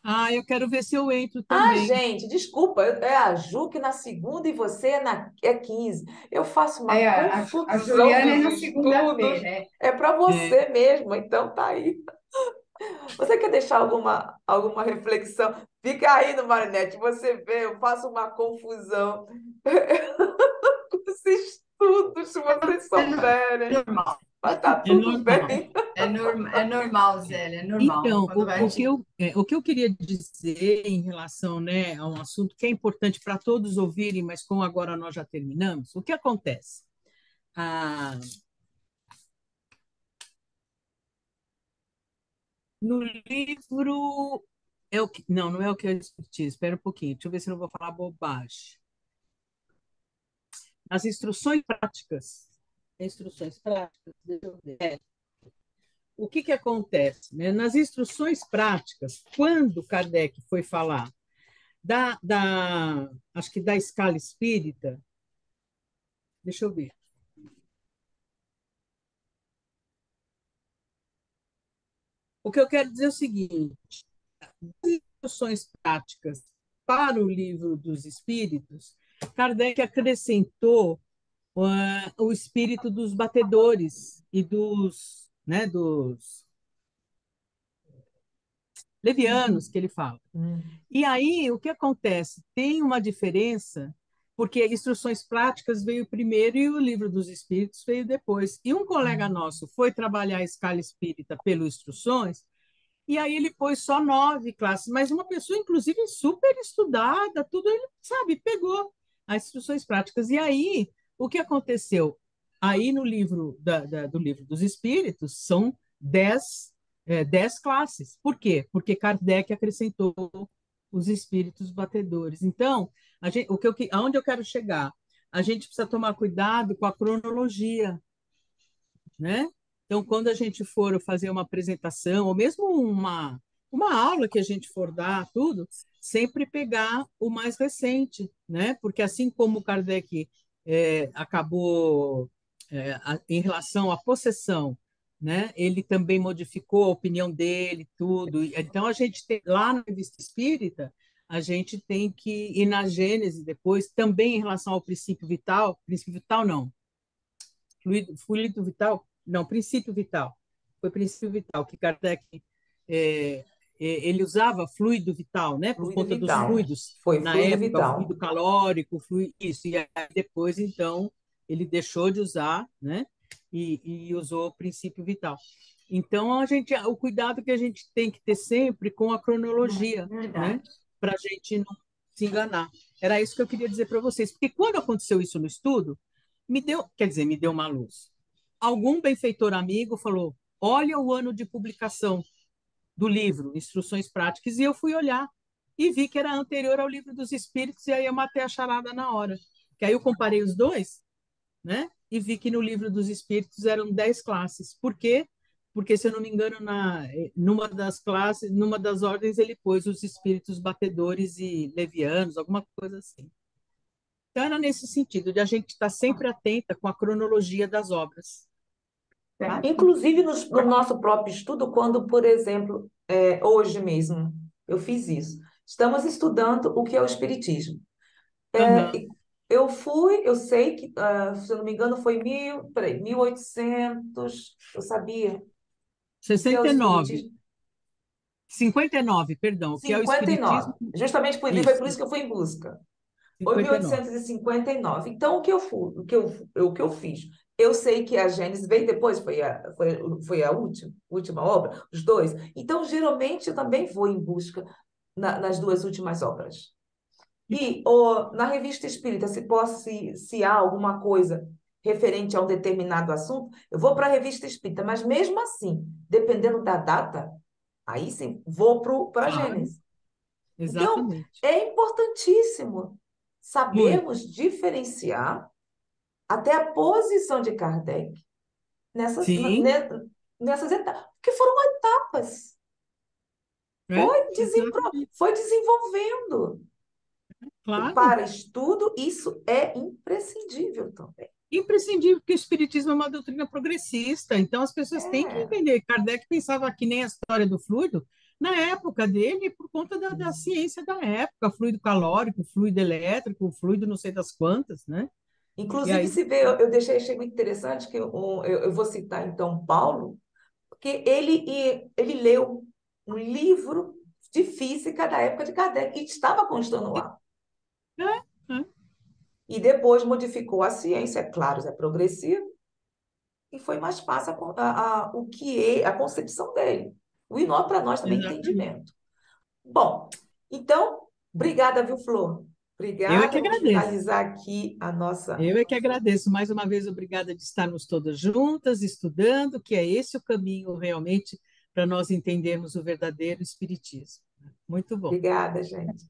Ah, eu quero ver se eu entro Ah, também. gente, desculpa, é a Ju que na segunda e você é 15. Eu faço uma É, a confusão Juliana é dos na estudos. segunda-feira, é. É para É, você mesmo, então tá aí. Você quer deixar alguma reflexão? Fica aí no Marinette, você vê, eu faço uma confusão com os estudos, se vocês É souberem. normal. Mas tá é tudo normal. bem. É normal, Zélia, é normal. Então, Quando vai te... o que eu queria dizer em relação, né, a um assunto que é importante para todos ouvirem, mas como agora nós já terminamos, o que acontece? Ah, no livro. Não, não é o que eu discuti. Espera um pouquinho, deixa eu ver se eu não vou falar bobagem. As instruções práticas, deixa eu ver. O que acontece? Né? Nas instruções práticas, quando Kardec foi falar acho que da escala espírita, deixa eu ver. O que eu quero dizer é o seguinte: instruções práticas para o livro dos espíritos, Kardec acrescentou o espírito dos batedores e dos levianos que ele fala. E aí, o que acontece? Tem uma diferença, porque instruções práticas veio primeiro e o livro dos espíritos veio depois. E um colega nosso foi trabalhar a escala espírita pelo instruções, e aí ele pôs só 9 classes, mas uma pessoa, inclusive, super estudada, tudo, ele, sabe, pegou as instruções práticas. E aí, o que aconteceu? Aí no livro do livro dos Espíritos são 10 classes. Por quê? Porque Kardec acrescentou os espíritos batedores. Então, aonde eu quero chegar? A gente precisa tomar cuidado com a cronologia, né? Então, quando a gente for fazer uma apresentação, ou mesmo uma aula que a gente for dar, tudo, sempre pegar o mais recente, né? Porque assim como Kardec acabou em relação à possessão, né? Ele também modificou a opinião dele, tudo. Então, a gente tem, lá na Revista Espírita, a gente tem que ir na Gênese depois, também em relação ao princípio vital não, fluido vital, não, princípio vital. Foi princípio vital que Kardec ele usava fluido vital, né? Por Fluido conta dos vital. fluidos Foi na fluido época, o fluido vital. calórico, isso. E aí depois, então, ele deixou de usar, né? E usou o princípio vital. Então, o cuidado que a gente tem que ter sempre com a cronologia, né? Verdade. Para a gente não se enganar. Era isso que eu queria dizer para vocês. Porque quando aconteceu isso no estudo, me deu uma luz. Algum benfeitor amigo falou: olha o ano de publicação do livro, Instruções Práticas, e eu fui olhar e vi que era anterior ao Livro dos Espíritos, e aí eu matei a charada na hora. Que aí eu comparei os dois, né? E vi que no Livro dos Espíritos eram 10 classes. Por quê? Porque, se eu não me engano, numa das classes, numa das ordens, ele pôs os espíritos batedores e levianos, alguma coisa assim. Então, era nesse sentido, de a gente estar sempre atenta com a cronologia das obras. Tá? Inclusive no nosso próprio estudo, quando, por exemplo, hoje mesmo, eu fiz isso. Estamos estudando o que é o Espiritismo. Aham. Eu sei que, se eu não me engano, foi 1800, eu sabia o que é o 69. Espiritismo. 59, perdão, o que é o Espiritismo? 59. Justamente foi por Isso, isso que eu fui em busca. Foi 59. 1859. Então, o que eu fiz? Eu sei que a Gênesis veio depois, foi a última obra, os dois. Então, geralmente, eu também vou em busca nas duas últimas obras. E na Revista Espírita, se há alguma coisa referente a um determinado assunto, eu vou para a Revista Espírita, mas mesmo assim, dependendo da data, aí sim, vou para a Claro, Gênesis. Então, exatamente. é importantíssimo Muito. sabermos diferenciar até a posição de Kardec nessas, Sim, nessas etapas, porque foram etapas, exatamente. foi desenvolvendo. Claro. Para estudo, isso é imprescindível também. Imprescindível, porque o Espiritismo é uma doutrina progressista, então as pessoas têm que É, entender. Kardec pensava que nem a história do fluido, na época dele, por conta da ciência da época, fluido calórico, fluido elétrico, fluido não sei das quantas, né? E inclusive, aí, se vê, achei muito interessante que eu vou citar então Paulo, porque ele leu um livro de física da época de Kardec e estava constando lá. é, é, E depois modificou a ciência, é claro, é progressivo, e foi mais fácil o que é a concepção dele. O Inó para nós também é exatamente. entendimento. Bom, então, obrigada, viu, Flor? Eu é que Obrigada, vamos agradeço. finalizar aqui a nossa. Eu é que agradeço. Mais uma vez, obrigada de estarmos todas juntas, estudando, que é esse o caminho realmente para nós entendermos o verdadeiro Espiritismo. Muito bom. Obrigada, gente.